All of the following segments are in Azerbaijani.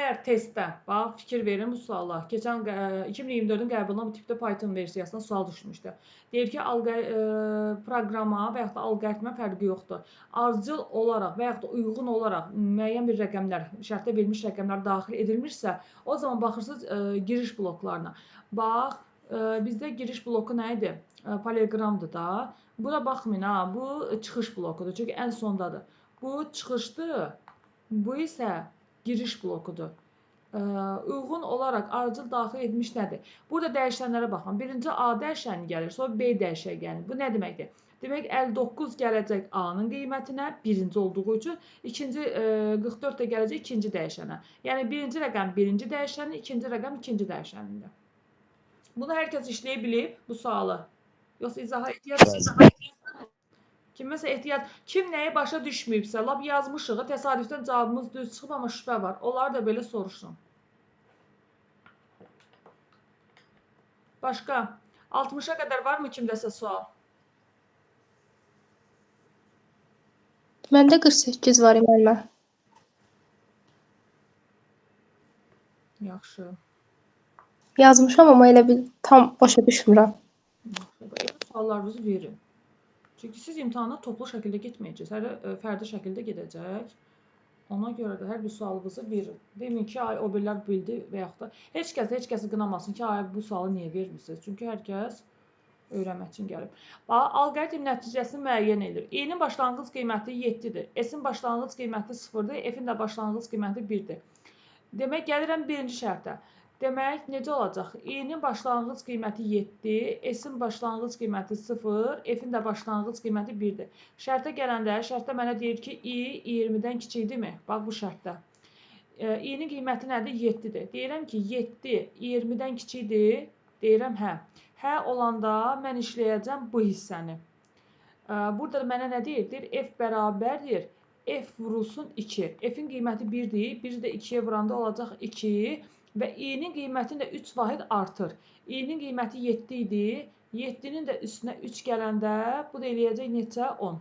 Əgər testdə, bax fikir verin bu suala. Keçən 2024-ün qəbuluna bu tipdə Python versiyasına sual düşmüşdü. Deyir ki, proqrama və yaxud da alqoritmə fərqi yoxdur. Ardıcıl olaraq və yaxud da uyğun olaraq müəyyən bir rəqəmlər, şərtdə verilmiş rəqəmlər daxil edilmişsə, o zaman baxırsınız giriş bloklarına. Bax, bizdə giriş bloku nə idi? Polyqramdır da. Buna baxmayın ha, bu çıxış blokudur. Çünki ən sondadır. Bu çıxışdır. Bu isə giriş blokudur. Uyğun olaraq ardıcıl daxil etmiş nədir? Burada dəyişənlərə baxın. Birinci A dəyişəni gəlir, sonra B dəyişəni gəlir. Bu nə deməkdir? Demək 59 gələcək A-nın qiymətinə, birinci olduğu üçün, ikinci 44 də gələcək ikinci dəyişənə. Yəni birinci rəqəm birinci dəyişənin, ikinci rəqəm ikinci dəyişənində. Bunu hər kəs işləyə bilib bu sualı. Yoxsa izaha ehtiyac var? Kiməsə ehtiyac, kim nəyi başa düşməyibsə, lap yazmışıq, təsadüfdən cavabımız düz çıxıb, amma şübhə var. Onları da belə soruşun. Başqa, 60-a qədər varmı kimdəsə sual? Məndə 48 var müəllimə. Yaxşı. Yazmışam, amma elə bir tam başa düşmürəm. Suallarınızı verin. Çünki siz imtahana toplu şəkildə getməyəcəksiniz, hər fərdi şəkildə gedəcək. Ona görə də hər bir sualınızı verin. Demin ki, ay o birlər bildi və yaxud da heç kəsi qınamasın ki, ay bu sualı niyə vermirsiniz? Çünki hər kəs öyrənmək üçün gəlib. Alqoritm nəticəsini müəyyən edir. I-nin başlanğıc qiyməti 7-dir. S-in başlanğıc qiyməti 0-dır. F-in də başlanğıc qiyməti 1-dir. Demək, gəlirəm birinci şərtə. Demək, necə olacaq? I-nin başlanğıc qiyməti 7, S-in başlanğıc qiyməti 0, F-in də başlanğıc qiyməti 1-dir. Şərtə gələndə, şərtdə mənə deyir ki, I 20-dən kiçikdirmi? Bax, bu şərtdə. I-nin qiyməti nədir? 7-dir. Deyirəm ki, 7 20-dən kiçikdir. Deyirəm, hə. Hə olanda mən işləyəcəm bu hissəni. Burada mənə nə deyir? Deyir, F bərabərdir. F vurulsun 2. F-in qiyməti 1-dir. 1-i də 2-yə vuranda olacaq 2. Və I-nin qiymətini də 3 vahid artır. I-nin qiyməti 7 idi. 7-nin də üstünə 3 gələndə bu da eləyəcək neçə? 10.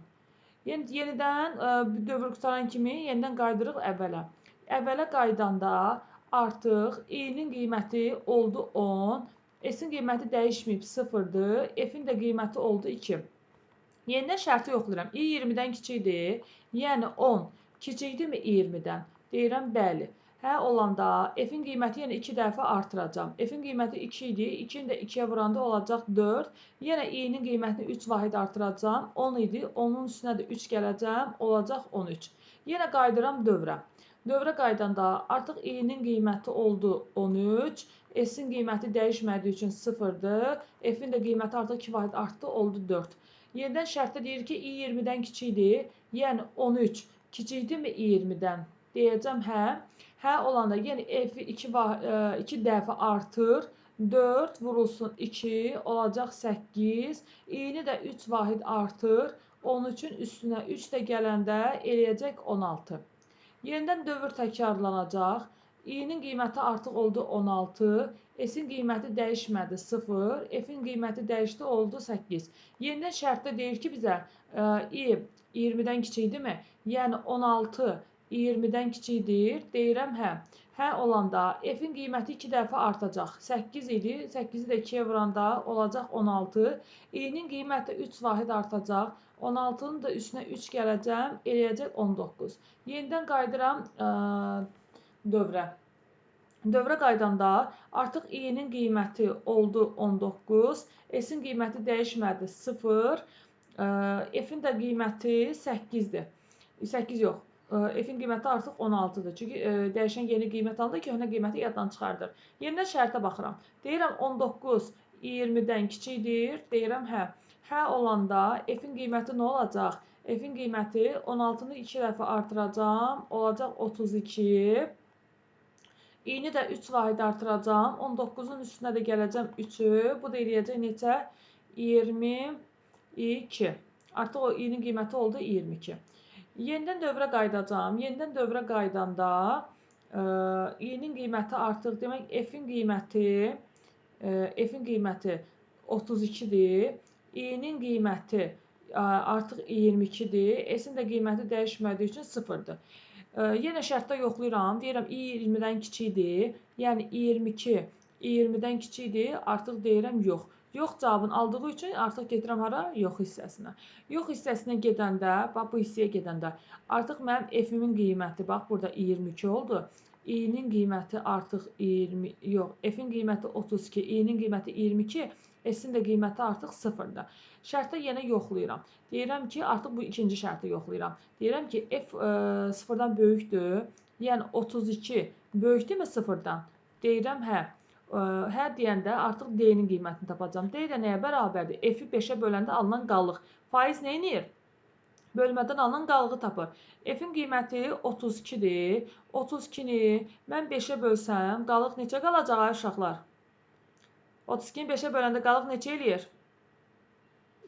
Yəni, yenidən dövr qutaran kimi yenidən qaydırıq əvvələ. Əvvələ qaydanda artıq I-nin qiyməti oldu 10. S-in qiyməti dəyişməyib 0-dır. F-in də qiyməti oldu 2. Yenidən şərti yoxlayıram. I 20-dən kiçikdir. Yəni 10 kiçikdirmi 20-dən? Deyirəm, bəli. Hə olanda F-in qiyməti yenə 2 dəfə artıracam. F-in qiyməti 2 idi. 2-ni də 2-yə vuranda olacaq 4. Yenə I-nin qiymətini 3 vahid artıracam. 10 idi. Onun üstünə də 3 gələcəm. Olacaq 13. Yenə qaydıram dövrə. Dövrə qaydanda artıq I-nin qiyməti oldu 13. S-in qiyməti dəyişmədiyi üçün 0-dır. F-in də qiyməti artıq 2 vahid artdı. Oldu 4. Yenidən şərtdə deyir ki, I 20-dən kiçikdir. Yəni 13 kiçikdirmi 20-dən? Deyəcəm, hə. Hə olanda yenə F-i 2 dəfə artır. 4 vurulsun 2 olacaq 8. I-ni də 3 vahid artır. 13-ün üstünə 3 də gələndə eləyəcək 16. Yenidən dövr təkrarlanacaq. I-nin qiyməti artıq oldu 16. S-in qiyməti dəyişmədi 0. F-in qiyməti dəyişdi oldu 8. Yenidən şərtdə deyir ki, bizə I 20-dən kiçikdirmi? Yəni 16 20-dən kiçikdir. Deyirəm, hə. Hə olanda F-in qiyməti 2 dəfə artacaq. 8 idi. 8-i də 2-yə vuranda olacaq 16. I-nin qiyməti 3 vahid artacaq. 16-nın da üstünə 3 gələcəm. Eləyəcək 19. Yenidən qaydıram dövrə. Dövrə qaydanda artıq I-nin qiyməti oldu 19. S-in qiyməti dəyişmədi 0. F-in də qiyməti 8-dir. 8 yox. F-in qiyməti artıq 16-dır. Çünki dəyişən yeni qiymət aldı ki, köhnə qiyməti yaddan çıxardır. Yenidən şərtə baxıram. Deyirəm 19 20-dən kiçikdir. Deyirəm, hə. Hə olanda F-in qiyməti nə olacaq? F-in qiyməti 16-nı 2 dəfə artıracam. Olacaq 32. I-ni də 3 vahid artıracam. 19-un üstünə də gələcəm 3-ü. Bu da eləyəcək neçə? 22. Artıq o I-nin qiyməti oldu 22. Yenidən dövrə qaydacam. Yenidən dövrə qaydanda I-nin qiyməti artıq, demək F-in qiyməti 32-dir. I-nin qiyməti artıq 22-dir. S-in də qiyməti dəyişmədiyi üçün 0-dır. Yenə şərtdə yoxlayıram. Deyirəm i 20-dən kiçikdir. Yəni 22 20-dən kiçikdir. Artıq deyirəm yox. Yox cavabını aldığı üçün artıq gedirəm hara? Yox hissəsinə. Yox hissəsinə gedəndə, bax bu hissəyə gedəndə artıq mənim f-imin qiyməti bax burada 22 oldu. i-nin qiyməti artıq 20, yox, f-in qiyməti 32, i-nin qiyməti 22, s-in də qiyməti artıq 0-dır. Şərtdə yenə yoxlayıram. Deyirəm ki, artıq bu ikinci şərti yoxlayıram. Deyirəm ki, f 0-dan böyükdür. Yəni 32 böyükdürmü 0-dan? Deyirəm hə. Hə deyəndə artıq d-nin qiymətini tapacağam. D də nəyə bərabərdir? F-i 5-ə böləndə alınan qalıq. Faiz nə edir? Bölmədən alınan qalığı tapır. F-in qiyməti 32-dir. 32-ni mən 5-ə bölsəm, qalıq neçə qalacaq ay uşaqlar? 32-ni 5-ə böləndə qalıq neçə eləyir?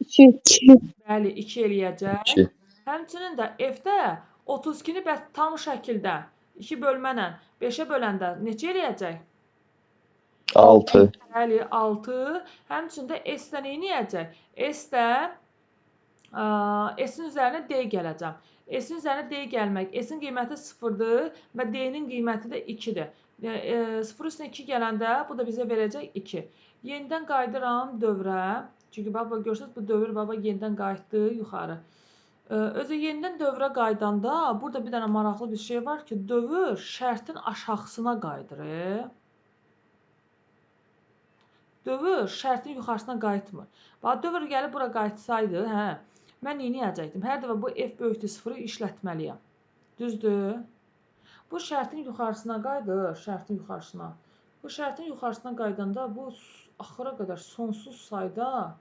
2. Bəli, 2 eləyəcək. 2. Həmçinin də F-də 32-ni tam şəkildə 2 bölmənlə 5-ə böləndə neçə eləyəcək? 6. Bəli, 6. Həmçində S-də nə eləyəcək? S-də S-in üzərinə D gələcəm. S-in üzərinə D gəlmək. S-in qiyməti 0-dır və D-nin qiyməti də 2-dir. 0 üstünə 2 gələndə bu da bizə verəcək 2. Yenidən qayıdıram dövrə. Çünki baba görürsünüz bu dövr baba yenidən qayıtdı yuxarı. Özü yenidən dövrə qaydanda burada bir dənə maraqlı bir şey var ki, dövr şərtin aşağısına qayıdır. Dövr şərtin yuxarısına qayıtmır. Bax dövr gəlib bura qayıtsaydı, hə, mən neyniyəcəkdim? Hər dəfə bu f böyükdür 0-ı işlətməliyəm. Düzdür? Bu şərtin yuxarısına qayıdır, şərtin yuxarısına. Bu şərtin yuxarısına qaydanda bu axıra qədər sonsuz sayda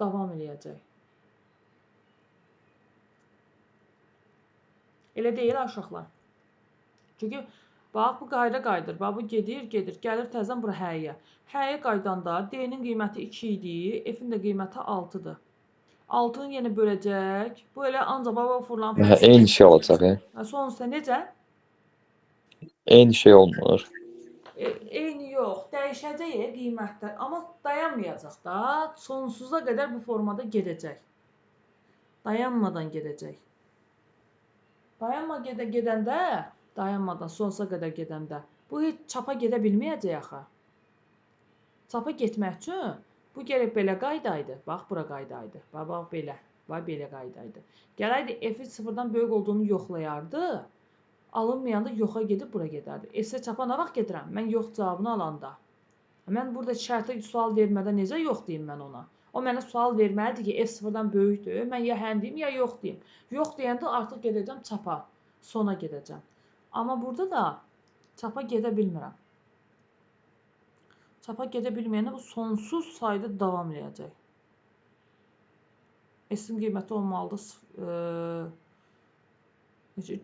davam eləyəcək. Elə deyil uşaqlar. Çünki bax bu qayda qaydır. Bax bu gedir, gəlir təzədən bura h-yə. H-yə qaydanda d-nin qiyməti 2 idi, f-in də qiyməti 6-dır. 6-nı yenə böləcək. Bu elə ancaq baba fırlanıb. Eyni şey olacaq. Sonrasında necə? Eyni şey olmur. Eyni yox. Dəyişəcək qiymətlər. Amma dayanmayacaq da. Sonsuza qədər bu formada gedəcək. Dayanmadan gedəcək. Dayanmadan gedəndə, dayanmadan sonsuza qədər gedəndə bu heç çapa gedə bilməyəcək axı. Çapa getmək üçün bu gərək belə qaydaydı. Bax, bura qaydaydı. Bax, belə. Bax, belə qaydaydı. Gələydi, f-i 0-dan böyük olduğunu yoxlayardı. Alınmayanda yoxa gedib bura gedərdi. S-ə çapa nə vaxt gedirəm? Mən yox cavabını alanda. Mən burada şərtə sual vermədən necə yox deyim mən ona? O mənə sual verməlidir ki, f 0-dan böyükdür. Mən ya hən deyim, ya yox deyim. Yox deyəndə artıq gedəcəm çapa. Sona gedəcəm. Amma burada da çapa gedə bilmirəm. Çapa gedə bilməyəndə bu sonsuz sayda davam eləyəcək. S-in qiyməti olmalıdır.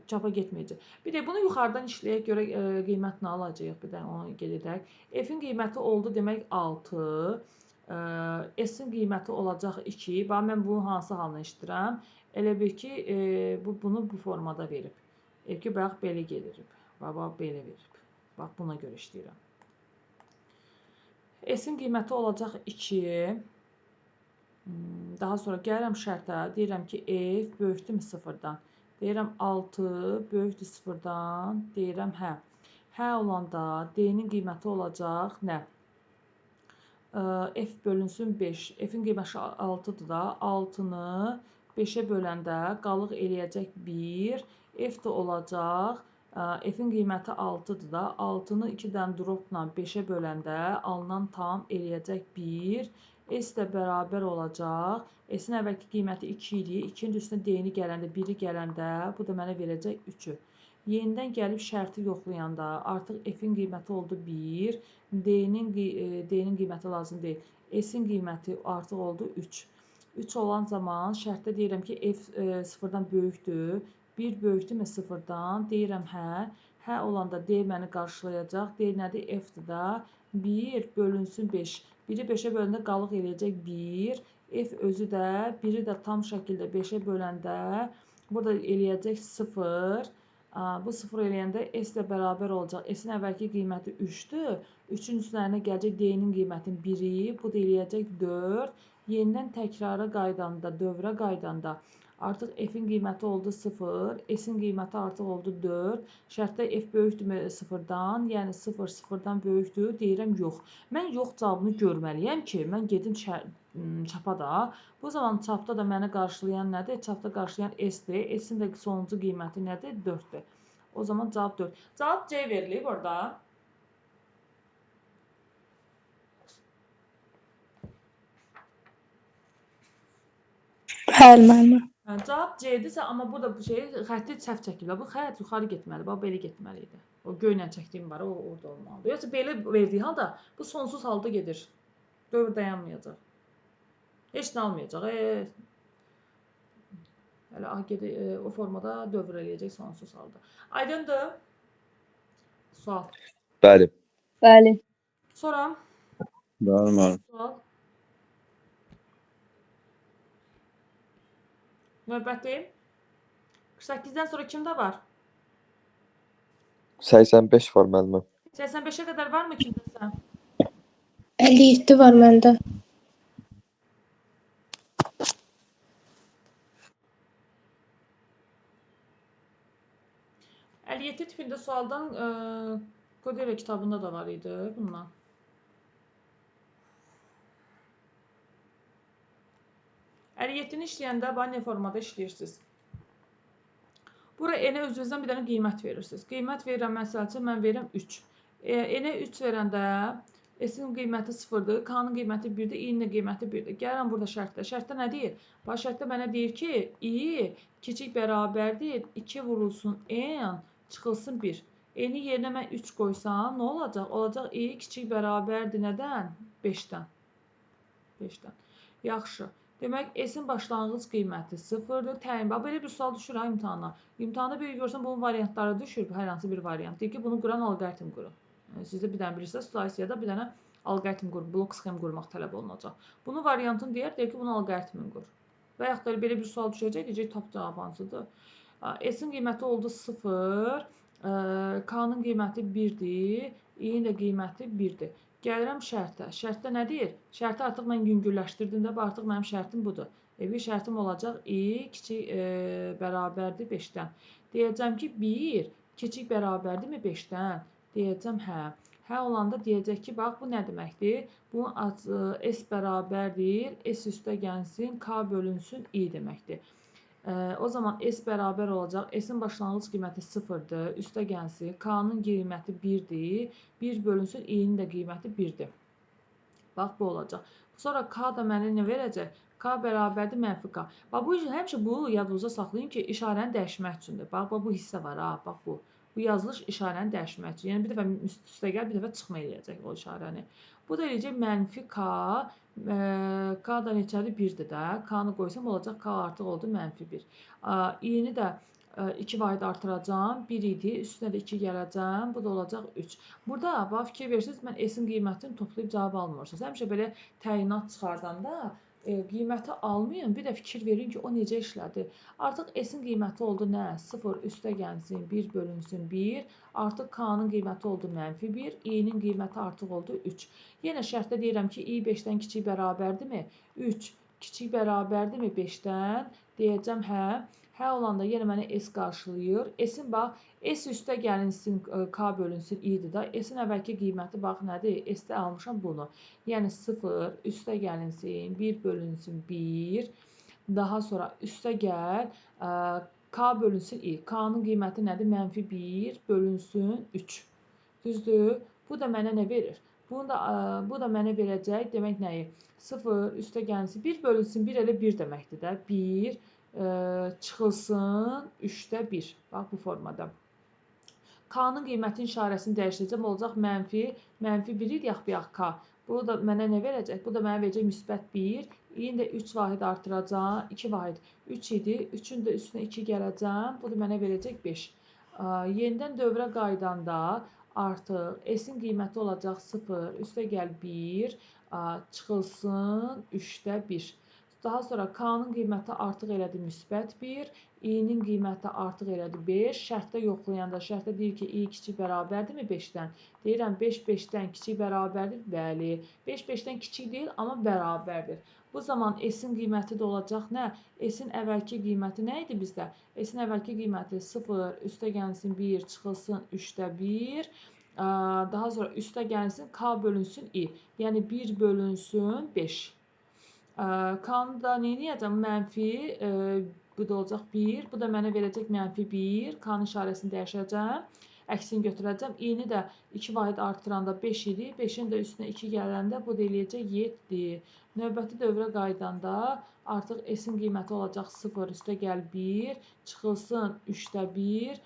Çapa getməyəcək. Bir də bunu yuxarıdan işləyək, görə qiymətini alacağıq. Bir də onu gedək. F-in qiyməti oldu demək 6. S-in qiyməti olacaq 2. Bax, mən bunu hansı halını işləyirəm? Elə bil ki, bunu bu formada verib. Ki, bax, belə gedir. Bax, belə verib. Bax, buna görə işləyirəm. S-in qiyməti olacaq 2. Daha sonra gəlirəm şərtə. Deyirəm ki, f böyükdürmü 0-dan? Deyirəm 6 böyükdür 0-dan. Deyirəm hə. Hə olanda d-nin qiyməti olacaq nə? F bölünsün 5. F-in qiyməti 6-dır da. 6-nı 5-ə böləndə qalıq eləyəcək 1. F də olacaq. F-in qiyməti 6-dır da. 6-nı 2-dən dropla 5-ə böləndə alınan tam eləyəcək 1. S də bərabər olacaq. S-in əvvəlki qiyməti 2 idi. 2-nin üstünə d-ni gələndə, 1-i gələndə bu da mənə verəcək 3-ü. Yenidən gəlib şərti yoxlayanda artıq f-in qiyməti oldu 1. D-nin qiyməti lazım deyil. S-in qiyməti artıq oldu 3. 3 olan zaman şərtdə deyirəm ki, f 0-dan böyükdür. 1 böyükdürmü 0-dan? Deyirəm hə. Hə olanda d məni qarşılayacaq. D nədir? F-dir da. 1 bölünsün 5. 1-i 5-ə böləndə qalıq eləyəcək 1. F özü də 1-i də tam şəkildə 5-ə böləndə burada eləyəcək 0. Bu 0 eləyəndə S də bərabər olacaq. S-in əvvəlki qiyməti 3-dür. 3-ün üzərinə gələcək D-nin qiymətin 1-i. Bu da eləyəcək 4. Yenidən təkrara qaydanda, dövrə qaydanda Artıq f-in qiyməti oldu 0, s-in qiyməti artıq oldu 4. Şərtdə f böyükdür 0-dan, yəni 0 0-dan böyükdür. Deyirəm yox. Mən yox cavabını görməliyəm ki, mən gedim çapa da. Bu zaman çapda da məni qarşılayan nədir? Çapda qarşılayan s-dir. S-in də sonuncu qiyməti nədir? 4-dür. O zaman cavab 4. Cavab C verilib orada. Bəli, müəllimə. Cavab C-dirsə, amma burada bu xətti səhv çəkiblər. Bu xətt yuxarı getməli, bax belə getməli idi. O göylə çəkdiyim var, o orada olmalıdır. Yoxsa belə verdiyi halda bu sonsuz halda gedir. Dövr dayanmayacaq. Heç nə almayacaq. Hələ o formada dövr eləyəcək sonsuz halda. Aydındır? Sual. Bəli. Bəli. Sonra Bəli, müəllim. sual. Növbəti. 48-dən sonra kimdə var? 85 var müəllimə. 85-ə qədər varmı kimdəsə? 57 var məndə. Əliyyəti tipində sualdan Kodera kitabında da var idi bundan. Əliyyətini işləyəndə ne formada işləyirsiniz? Bura n-ə özünüzdən bir dənə qiymət verirsiniz. Qiymət verirəm, məsəl üçün, mən verirəm 3. N-ə 3 verəndə S-in qiyməti 0-dır, K-nın qiyməti 1-dir, I-nin qiyməti 1-dir. Gəlirəm burada şərtdə. Şərtdə nə deyir? Bax, şərtdə mənə deyir ki, I kiçik bərabərdir, 2 vurulsun n, çıxılsın 1. N-i yerinə mən 3 qoysam, nə olacaq? Olacaq I kiçik bərabərdir nədən? 5-dən. 5-dən. Yaxşı. Demək, S-in başlanğıc qiyməti 0-dır. Təyin. Belə bir sual düşür ha imtahana. İmtahanda bir görsən bunun variantları düşür, hər hansı bir variant. Deyir ki, bunu quran alqoritm qurun. Sizdə bir dənə bilirsiniz, slayisiyada bir dənə alqoritm qurun, blok sxem qurmaq tələb olunacaq. Bunun variantını deyir ki, bunu alqoritmin qur. Və yaxud da belə bir sual düşəcək, deyəcək, top cavab hansıdır. S-in qiyməti oldu 0, K-nın qiyməti 1-dir, I-nin də qiyməti 1-dir. Gəlirəm şərtə. Şərtdə nə deyir? Şərti artıq mən yüngülləşdirdim də, artıq mənim şərtim budur. Bir şərtim olacaq I kiçik bərabərdir 5-dən. Deyəcəm ki, 1 kiçik bərabərdirmi 5-dən? Deyəcəm, hə. Hə olanda deyəcək ki, bax, bu nə deməkdir? Bu S bərabərdir, S üstə gəlsin, K bölünsün I deməkdir. O zaman S bərabər olacaq. S-in başlanğıc qiyməti 0-dır. Üstə gəlsin. K-nın qiyməti 1-dir. 1 bölünsün. I-nin də qiyməti 1-dir. Bax, bu olacaq. Sonra K da mənə nə verəcək? K bərabərdir mənfi K. Bax, həmişə bu yadınıza saxlayın ki, işarəni dəyişmək üçündür. Bax, bu hissə var ha. Bax, bu. Bu yazılış işarəni dəyişmək üçün. Yəni, bir dəfə üstə gəl, bir dəfə çıxma eləyəcək o işarəni. Bu da eləyəcək mənfi K. K da neçədir? 1-dir də. K-nı qoysam olacaq. K artıq oldu mənfi 1. I-ni də 2 vahid artıracam. 1 idi. Üstünə də 2 gələcəm. Bu da olacaq 3. Burada bax, fikir verirsiniz, mən S-in qiymətini toplayıb cavab almırsınız. Həmişə belə təyinat çıxardanda qiyməti almayın. Bir də fikir verin ki, o necə işlədi. Artıq S-in qiyməti oldu nə? 0 üstə gəlsin, 1 bölünsün 1. Artıq K-nın qiyməti oldu mənfi 1. I-nin qiyməti artıq oldu 3. Yenə şərtdə deyirəm ki, I 5-dən kiçik bərabərdirmi? 3 kiçik bərabərdirmi 5-dən? Deyəcəm, hə. Hə olanda yenə mənə S qarşılayır. S-in bax, S üstə gəlinsin, K bölünsün I-dir da. S-in əvvəlki qiyməti bax nədir? S-də almışam bunu. Yəni 0 üstə gəlinsin, 1 bölünsün 1. Daha sonra üstə gəl, K bölünsün I. K-nın qiyməti nədir? Mənfi 1 bölünsün 3. Düzdür? Bu da mənə nə verir? Bu da mənə verəcək, demək nəyi? 0 üstə gəlsin, 1 bölünsün 1 elə 1 deməkdir də. 1 çıxılsın 3-də 1. Bax, bu formada. K-nın qiymətin işarəsini dəyişdirəcəm, olacaq mənfi 1 idi, yaxbayaq K. Bu da mənə nə verəcək? Bu da mənə verəcək müsbət 1. İni də 3 vahid artıracaq, 2 vahid 3 idi. 3-ün də üstünə 2 gələcəm, bu da mənə verəcək 5. Yenidən dövrə qaydanda artıq S-in qiyməti olacaq 0, üstə gəl 1, çıxılsın 3-də 1. Daha sonra K-nın qiyməti artıq elədi müsbət 1, I-nin qiyməti artıq elədi 5. Şərtdə yoxlayanda, şərtdə deyir ki, I kiçik bərabərdirmi 5-dən? Deyirəm, 5 5-dən kiçik bərabərdir? Bəli. 5 5-dən kiçik deyil, amma bərabərdir. Bu zaman S-in qiyməti də olacaq nə? S-in əvvəlki qiyməti nə idi bizdə? S-in əvvəlki qiyməti 0, üstə gəlsin 1, çıxılsın 3-də 1. Daha sonra üstə gəlsin K bölünsün I. Yəni 1 bölünsün 5. K-nı da neyniyəcəm? Mənfi, bu da olacaq 1. Bu da mənə verəcək mənfi 1. K-nın işarəsini dəyişəcəm. Əksini götürəcəm. I-ni də 2 vahid artıranda 5 idi. 5-in də üstünə 2 gələndə bu da eləyəcək 7. Növbəti dövrə qaydanda artıq S-in qiyməti olacaq 0, üstə gəl 1, çıxılsın 3-də 1,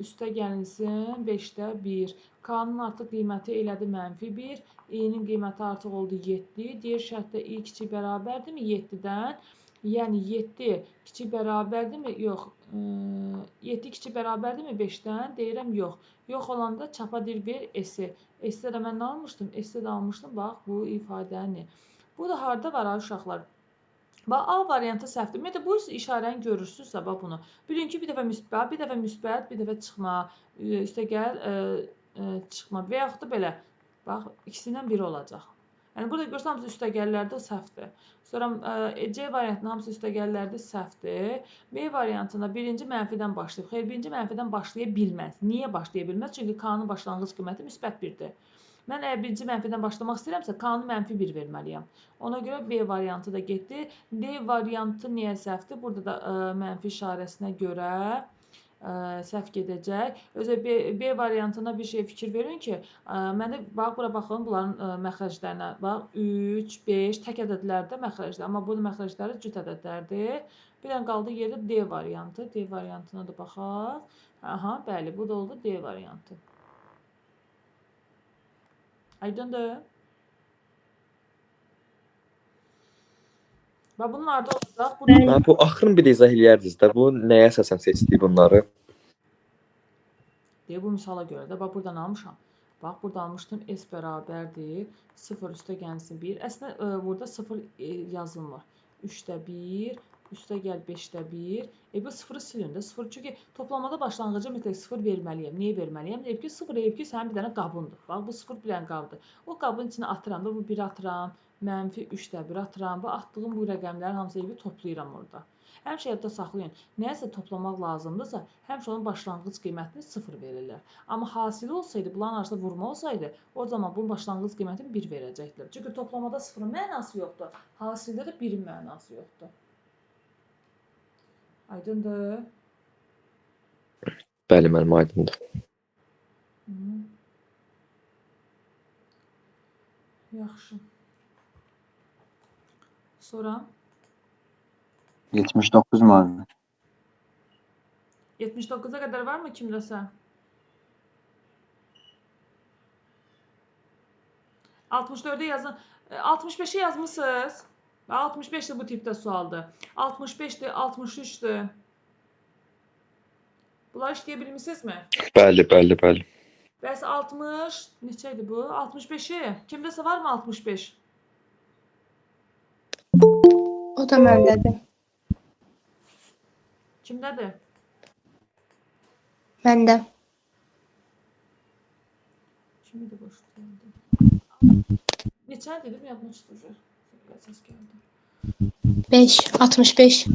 üstə gəlinsin 5-də 1. K-nın artıq qiyməti elədi mənfi 1, I-nin qiyməti artıq oldu 7. Deyir şərtdə I kiçik bərabərdirmi 7-dən? Yəni 7 kiçik bərabərdirmi? Yox. 7 kiçik bərabərdirmi 5-dən? Deyirəm yox. Yox olanda çapa dir ver S-i. S-də də mən nə almışdım? S-də də almışdım. Bax bu ifadəni. Bu da harda var uşaqlar? Bax A variantı səhvdir. Ümumiyyətlə bu işarəni görürsünüzsə bax bunu. Bilin ki, bir dəfə müsbət, bir dəfə çıxma, üstə gəl, çıxma və yaxud da belə. Bax ikisindən biri olacaq. Yəni burada görürsən hamısı üstəgəllərdə səhvdir. Sonra C variantının hamısı üstəgəllərdə səhvdir. B variantında birinci mənfidən başlayıb. Xeyr, birinci mənfidən başlaya bilməz. Niyə başlaya bilməz? Çünki K-nın başlanğıc qiyməti müsbət 1-dir. Mən əgər birinci mənfidən başlamaq istəyirəmsə, K-nı mənfi 1 verməliyəm. Ona görə B variantı da getdi. D variantı niyə səhvdir? Burada da mənfi işarəsinə görə səhv gedəcək. Özə B variantına bir şey fikir verin ki, mənə bax bura baxın bunların məxrəclərinə. Bax 3, 5 tək ədədlərdə məxrəclər, amma bu məxrəcləri cüt ədədlərdir. Bir dənə qaldı yerdə D variantı. D variantına da baxaq. Aha, bəli, bu da oldu D variantı. Aydındır? Bax bunun ardı olacaq. Mən bu axırın bir izah eləyərdiniz də. Bu nəyə əsasən seçdik bunları? Bu misala görə də, bax buradan almışam. Bax, burada almışdım S bərabərdir. 0 üstə gəlsin 1. Əslində, burada 0 yazılmır. 3-də 1, üstə gəl 5-də 1. Bu 0-ı silin də. 0, çünki toplamada başlanğıca mütləq 0 verməliyəm. Niyə verməliyəm? Deyib ki, 0 deyib ki, sənin bir dənə qabındır. Bax, bu 0 bir dənə qabdır. O qabın içinə atıram da, bu 1 atıram. Mənfi 3-də 1 atıram. Bu atdığım bu rəqəmlərin hamısı toplayıram orada. Həmişə yadda saxlayın. Nəyəsə toplamaq lazımdırsa, həmişə onun başlanğıc qiymətini 0 verirlər. Amma hasili olsaydı, bunların arasında vurma olsaydı, o zaman bunun başlanğıc qiymətini 1 verəcəklər. Çünki toplamada 0-ın mənası yoxdur. Hasildə də 1-in mənası yoxdur. Aydındır? Bəli, mənim aydındır. Yaxşı. Sonra 79 müəllim. 79-a qədər varmı kimdəsə? 64-ü yazın. 65-i yazmısınız? 65-dir bu tipdə sualdır. 65-dir, 63-dür. Bunları işləyə bilmirsinizmi? Bəli, bəli, bəli. Bəs 60, neçə idi bu? 65-i. Kimdəsə varmı 65? O da məndədir. Kimdədir? Məndə. Kimi də boş gəldi. Neçə dedim, yadıma çıxdı. Səs gəldi. 5, 65.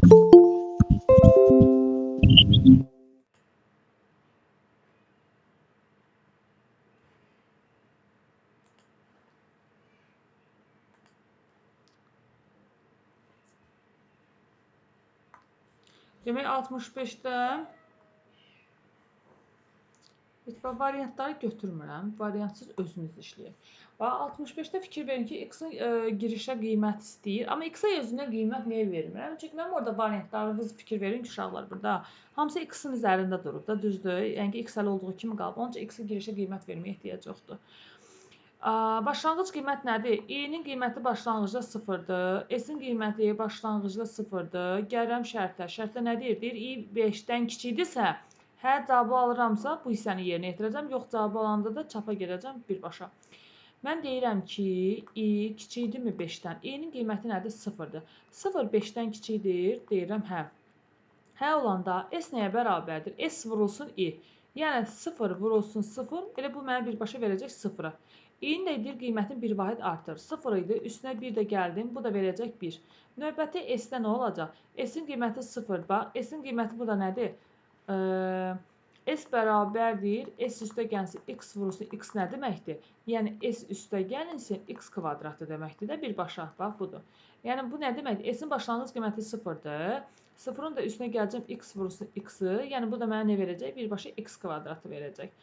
Demək 65-də variantları götürmürəm. Variantsız özünüz işləyək. 65-də fikir verin ki, X-in girişə qiymət istəyir. Amma X-a özünə qiymət niyə vermirəm? Çünki mənim orada variantlarınız fikir verin ki, uşaqlar burada. Hamısı X-in üzərində durub da, düzdür? Yəni ki, X hələ olduğu kimi qalıb. Onun üçün X-in girişə qiymət verməyə ehtiyac yoxdur. Başlanğıc qiymət nədir? I-nin qiyməti başlanğıcda 0-dır. S-in qiyməti başlanğıcda 0-dır. Gəlirəm şərtə. Şərtdə nə deyir? Deyir, I 5-dən kiçikdirsə, hər cavabı alıramsa, bu hissəni yerinə yetirəcəm. Yox, cavabı alanda da çapa gedəcəm birbaşa. Mən deyirəm ki, I kiçikdirmi 5-dən? I-nin qiyməti nədir? 0-dır. 0 5-dən kiçikdir. Deyirəm, hə. Hə olanda S nəyə bərabərdir? S vurulsun I. Yəni 0 vurulsun 0, elə bu mənə birbaşa verəcək 0-a. i-nin də deyir qiymətin 1 vahid artır. 0 idi, üstünə 1 də gəldim, bu da verəcək 1. Növbəti s-də nə olacaq? S-in qiyməti 0, bax, s-in qiyməti bu da nədir? S bərabərdir, s üstə gəlsin, x vurulsun, x nə deməkdir? Yəni, s üstə gəlinsin, x kvadratı deməkdir də birbaşa, bax, budur. Yəni, bu nə deməkdir? S-in başlanğıc qiyməti 0-dır. 0-ın da üstünə gələcəm, x vurulsun, x-i. Yəni, bu da mənə nə verəcək? Birbaşa x kvadratı verəcək.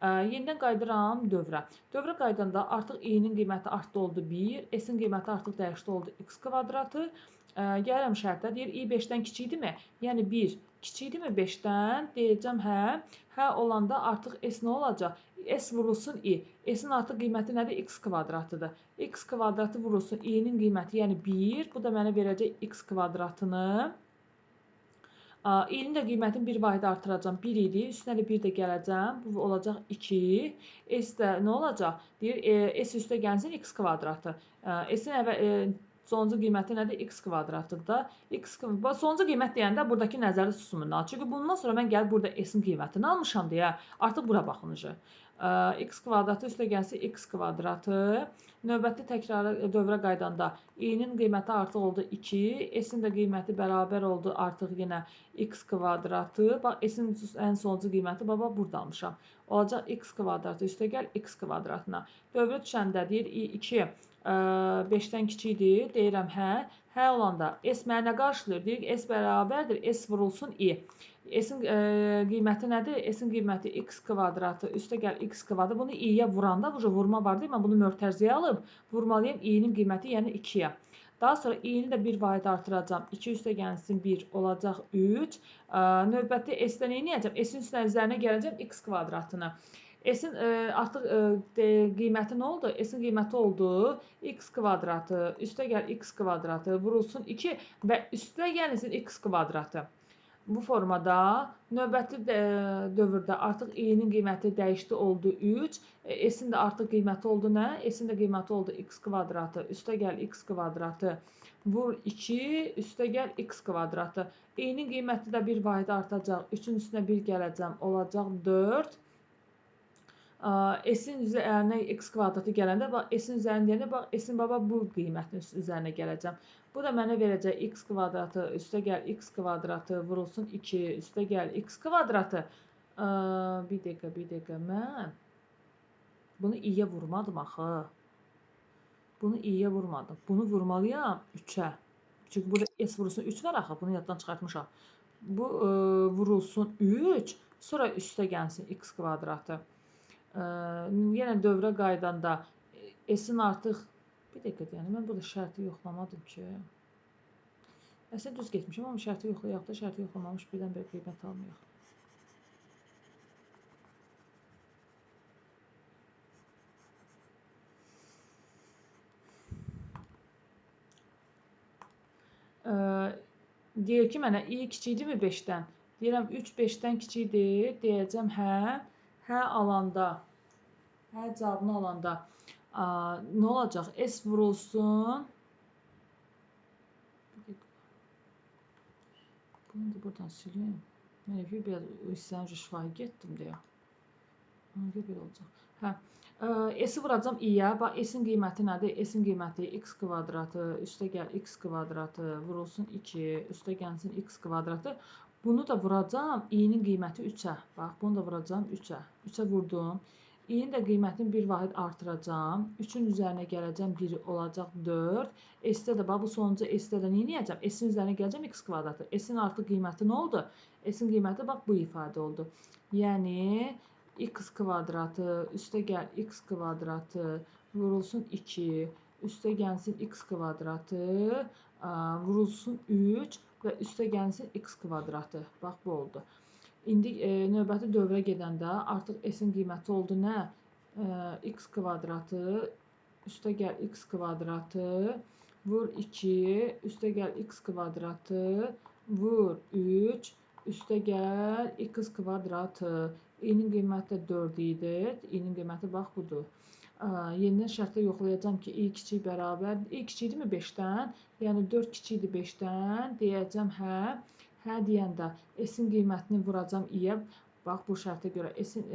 Yenidən qayıdıram dövrə. Dövrə qaydanda artıq i-nin qiyməti artdı oldu 1, s-in qiyməti artıq dəyişdi oldu x kvadratı. Gəlirəm şərtə, deyir i 5-dən kiçikdirmi? Yəni 1 kiçikdirmi 5-dən? Deyəcəm hə. Hə olanda artıq s nə olacaq? S vurulsun i. S-in artıq qiyməti nədir? X kvadratıdır. X kvadratı vurulsun i-nin qiyməti, yəni 1. Bu da mənə verəcək x kvadratını. i-nin də qiymətini 1 vahid artıracam. 1 idi. Üstünə də 1 də gələcəm. Bu olacaq 2. S də nə olacaq? Deyir, s üstə gəlsin x kvadratı. S-in sonuncu qiyməti nədir? X kvadratıdır da. Sonuncu qiymət deyəndə buradakı nəzərdə tutumundan. Çünki bundan sonra mən gəlib burada s-in qiymətini almışam deyə artıq bura baxınca. X kvadratı üstə gəlsin x kvadratı. Növbəti təkrarı dövrə qaydanda i-nin qiyməti artıq oldu 2. S-in də qiyməti bərabər oldu artıq yenə x kvadratı. Bax, s-in ən sonuncu qiyməti burada almışam. Olacaq x kvadratı üstə gəl x kvadratına. Dövrə düşəndə deyir i2 5-dən kiçikdir. Deyirəm hə. Hə olanda s mənə nə qarşılayır? Deyir s bərabərdir. S vurulsun i. S-in qiyməti nədir? S-in qiyməti x kvadratı üstə gəl x kvadratı. Bunu i-yə vuranda, vurma var deyil, mən bunu mötərizəyə alıb vurmalıyım i-nin qiyməti, yəni 2-yə. Daha sonra i-ni də 1 vahid artıracam. 2 üstə gəlsin 1 olacaq 3. Növbəti s-dən nə edəcəm? S-in üzərinə gələcəm x kvadratını. S-in artıq qiyməti nə oldu? S-in qiyməti oldu x kvadratı üstə gəl x kvadratı vurulsun 2 və üstə gəlsin x kvadratı. Bu formada növbəti dövrdə artıq i-nin qiyməti dəyişdi oldu 3. S-in də artıq qiyməti oldu nə? S-in də qiyməti oldu x kvadratı üstə gəl x kvadratı vur 2 üstə gəl x kvadratı. I-nin qiyməti də 1 vahid artacaq. 3-ün üstünə 1 gələcəm. Olacaq 4. S-in üzərinə x kvadratı gələndə, S-in üzərinə deyəndə, bax, S-in bu qiymətin üzərinə gələcəm. Bu da mənə verəcək x kvadratı üstə gəl x kvadratı vurulsun 2 üstə gəl x kvadratı. Bir dəqiqə, mən bunu i-yə vurmadım axı. Bunu i-yə vurmadım. Bunu vurmalıyam 3-ə. Çünki burada s vurulsun 3 var axı, bunu yaddan çıxartmışam. Bu vurulsun 3, sonra üstə gəlsin x kvadratı. Yenə dövrə qaydanda s-in artıq bir dəqiqə deyəndə, mən burada şərti yoxlamadım ki. Əslində düz getmişəm, amma şərti yoxlayaq da, şərti yoxlamamış birdən bir qiymət almayaq. Deyir ki, mənə i kiçikdirmi 5-dən? Deyirəm 3 5-dən kiçikdir, deyəcəm hə. Hə alanda, hə cavabını alanda nə olacaq? S vurulsun. Bunu da buradan sileyim. Mən biraz hissəni şifahi getdim deyə. Ona görə belə olacaq. Hə. S-i vuracam i-yə. Bax, S-in qiyməti nədir? S-in qiyməti x kvadratı üstə gəl x kvadratı vurulsun 2 üstə gəlsin x kvadratı. Bunu da vuracam i-nin qiyməti 3-ə. Bax, bunu da vuracam 3-ə. 3-ə vurdum. I-nin də qiymətini 1 vahid artıracam. 3-ün üzərinə gələcəm 1 olacaq 4. S-də də bax, bu sonuncu S-də də nə edəcəm? S-in üzərinə gələcəm x kvadratı. S-in artıq qiyməti nə oldu? S-in qiyməti bax, bu ifadə oldu. Yəni x kvadratı üstə gəl x kvadratı vurulsun 2 üstə gəlsin x kvadratı vurulsun 3 və üstə gəlsin x kvadratı. Bax, bu oldu. İndi növbəti dövrə gedəndə artıq s-in qiyməti oldu nə? X kvadratı üstə gəl x kvadratı vur 2 üstə gəl x kvadratı vur 3 üstə gəl x kvadratı. I-nin qiyməti də 4 idi. I-nin qiyməti bax budur. Yenidən şərtdə yoxlayacağım ki, i kiçik bərabər. I kiçikdirmi 5-dən? Yəni 4 kiçikdir 5-dən. Deyəcəm hə. Hə deyəndə s-in qiymətini vuracam i-yə. Bax, bu şərtə görə s-in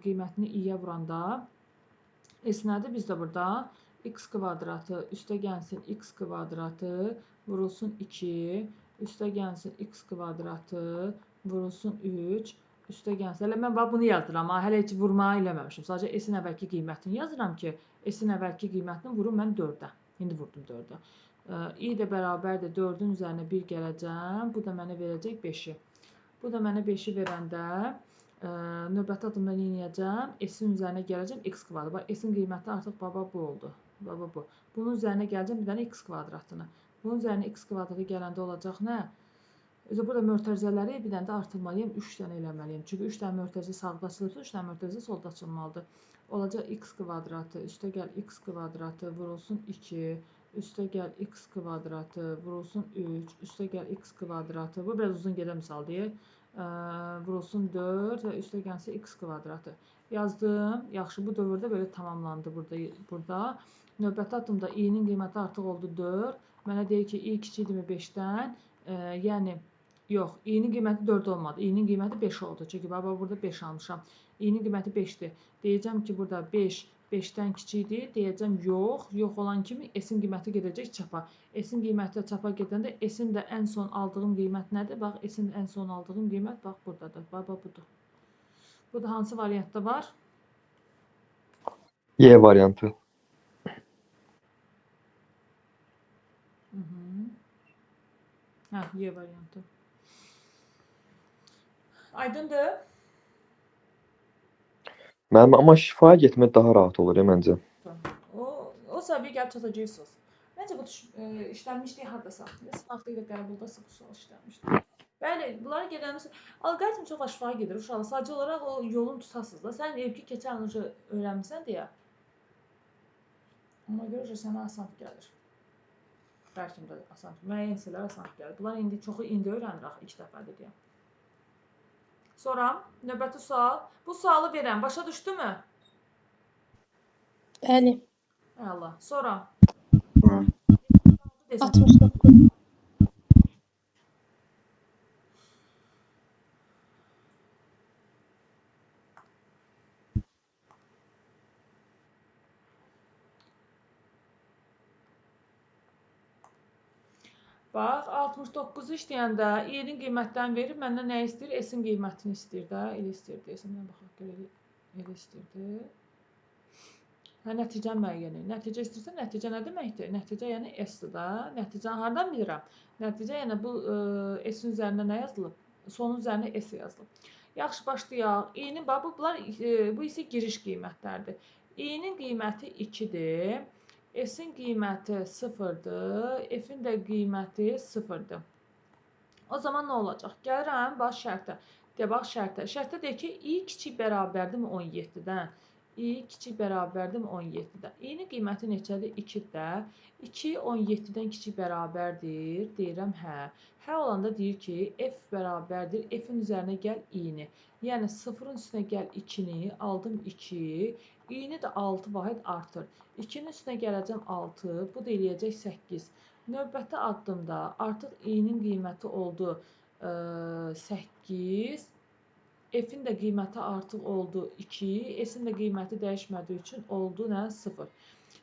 qiymətini i-yə vuranda S nədir bizdə burada? X kvadratı üstə gəlsin x kvadratı vurulsun 2, üstə gəlsin x kvadratı vurulsun 3, üstə gəlsin. Hələ mən bunu yazdıram, hələ heç vurma eləməmişim. Sadəcə S-in əvvəlki qiymətini yazıram ki, S-in əvvəlki qiymətini vurum mən 4-ə. İndi vurdum 4-ə. I də bərabərdir 4-ün üzərinə 1 gələcəm. Bu da mənə verəcək 5-i. Bu da mənə 5-i verəndə növbəti adımda nə edəcəm? S-in üzərinə gələcəm x kvadrat. Bax, S-in qiyməti artıq baba bu oldu. Baba bu. Bunun üzərinə gələcəm bir dənə x kvadratını. Bunun üzərinə x kvadratı gələndə olacaq nə? Özə burada mötərizələri bir dənə də artırmalıyım, 3 dənə eləməliyim. Çünki 3 dənə mötərizə sağda açılırsa, 3 dənə mötərizə solda açılmalıdır. Olacaq x kvadratı, üstə gəl x kvadratı vurulsun 2, üstə gəl x kvadratı vurulsun 3, üstə gəl x kvadratı. Bu biraz uzun gedən misaldır. Vurulsun 4 və üstə gəlsə x kvadratı. Yazdım. Yaxşı, bu dövrdə belə tamamlandı burada. Növbəti addımda i-nin qiyməti artıq oldu 4. Mənə deyir ki, i kiçikdirmi 5-dən? Yəni, yox, i-nin qiyməti 4 olmadı. I-nin qiyməti 5 oldu. Çünki burada 5 almışam. I-nin qiyməti 5-dir. Deyəcəm ki, burada 5 5-dən kiçikdir. Deyəcəm yox. Yox olan kimi S-in qiyməti gedəcək çapa. S-in qiyməti çapa gedəndə S-in də ən son aldığım qiymət nədir? Bax, S-in ən son aldığım qiymət bax buradadır. Bax, budur. Bu da hansı variantda var? Y variantı. Hə, Y variantı. Aydındır? Mənim amma şifaya getmək daha rahat olur məncə. O səviyyə gəlib çatacaqsınız. Məncə bu işlənmişlik hardasa. Sınaqda ilə qəbuldasınız, bu sual işlənmişdir. Bəli, bunları gedəmiz. Alqoritm çox aşağı gedir. Uşaqlar sadəcə olaraq o yolun tutasınız da. Sən evki keçən il öyrənmisən deyə. Ona görə sənə asan gəlir. Bəlkə də asan. Müəyyən hissələr asan gəlir. Bunlar indi çoxu indi öyrənir axı 2 dəfədir deyə. Sonra növbəti sual. Bu sualı verən başa düşdümü? Bəli. Allah. Sonra 69. Bax, 69-u işləyəndə i-nin qiymətlərini verib, məndən nə istəyir? S-in qiymətini istəyir də. Elə istəyir deyəsən, baxaq, elə istəyirdi. Hə, nəticə müəyyəni. Nəticə istəyirsə, nəticə nə deməkdir? Nəticə yəni S-dir da. Nəticəni hardan bilirəm? Nəticə yəni bu S-in üzərində nə yazılıb? Sonun üzərində S yazılıb. Yaxşı, başlayaq. I-nin, bax, bu isə giriş qiymətlərdir. I-nin qiyməti 2-dir. S-in qiyməti 0-dır, F-in də qiyməti 0-dır. O zaman nə olacaq? Gəlirəm, bax şərtə. Deyə bax şərtə. Şərtdə deyir ki, i kiçik bərabərdirmi 17-dən? I kiçik bərabərdirmi 17-dən? I-nin qiyməti neçədir? 2-də. 2 17-dən kiçik bərabərdir. Deyirəm, hə. Hə olanda deyir ki, F bərabərdir. F-in üzərinə gəl i-ni. Yəni 0-ın üstünə gəl 2-ni. Aldım 2. I-ni də 6 vahid artır. 2-nin üstünə gələcəm 6. Bu da eləyəcək 8. Növbəti addımda artıq i-nin qiyməti oldu 8. F-in də qiyməti artıq oldu 2. S-in də qiyməti dəyişmədiyi üçün oldu nə? 0.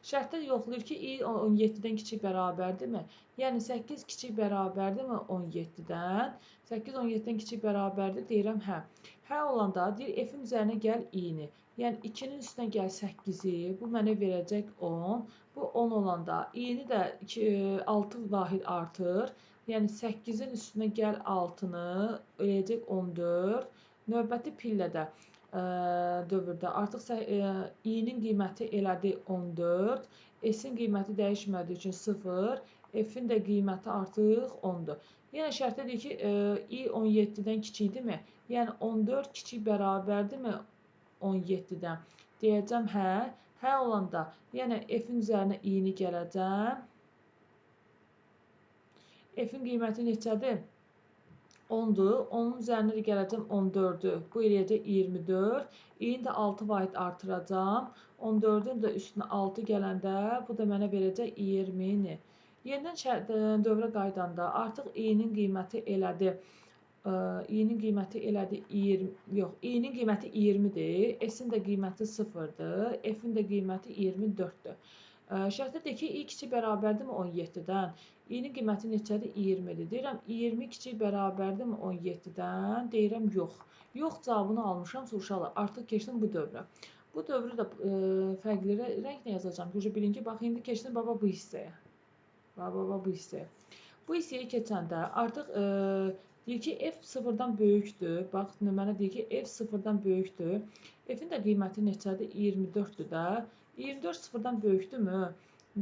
Şərtdə yoxlayır ki, i 17-dən kiçik bərabərdirmi? Yəni 8 kiçik bərabərdirmi 17-dən? 8 17-dən kiçik bərabərdir. Deyirəm, hə. Hə olanda deyir, F-in üzərinə gəl i-ni. Yəni 2-nin üstünə gəl 8-i. Bu mənə verəcək 10. Bu 10 olanda i-ni də 6 vahid artır. Yəni 8-in üstünə gəl 6-nı, eləyəcək 14. Növbəti pillədə dövrdə artıq i-nin qiyməti elədi 14. S-in qiyməti dəyişmədiyi üçün 0. F-in də qiyməti artıq 10-dur. Yəni şərtdə deyir ki, i 17-dən kiçikdirmi? Yəni 14 kiçik bərabərdirmi 17-dən? Deyəcəm, hə. Hə olanda, yəni F-in üzərinə i-ni gələcəm. F-in qiyməti neçədir? 10-dur. 10-un üzərinə də gələcəm 14-ü. Bu eləyəcək 24. I-ni də 6 vahid artıracam. 14-ün də üstünə 6 gələndə, bu da mənə verəcək 20-ni. Yenidən dövrə qaydanda artıq i-nin qiyməti elədi i-nin qiyməti elədi 20, yox, i-nin qiyməti 20-dir, s-in də qiyməti 0-dır, f-in də qiyməti 24-dür. Şərtdə deyir ki, i kiçik bərabərdirmi 17-dən? i-nin qiyməti neçədir? 20-dir. Deyirəm, 20 kiçik bərabərdirmi 17-dən? Deyirəm, yox. Yox cavabını almışam, soruşarlar. Artıq keçdim bu dövrə. Bu dövrü də fərqli rənglə yazacağam. Bilin ki, bax, indi keçdim baba bu hissəyə. Baba bu hissəyə. Bu hissəyə keçəndə artıq deyir ki, f 0-dan böyükdür. Bax, mənə deyir ki, f 0-dan böyükdür. F-in də qiyməti neçədir? 24-dür də. 24 0-dan böyükdürmü?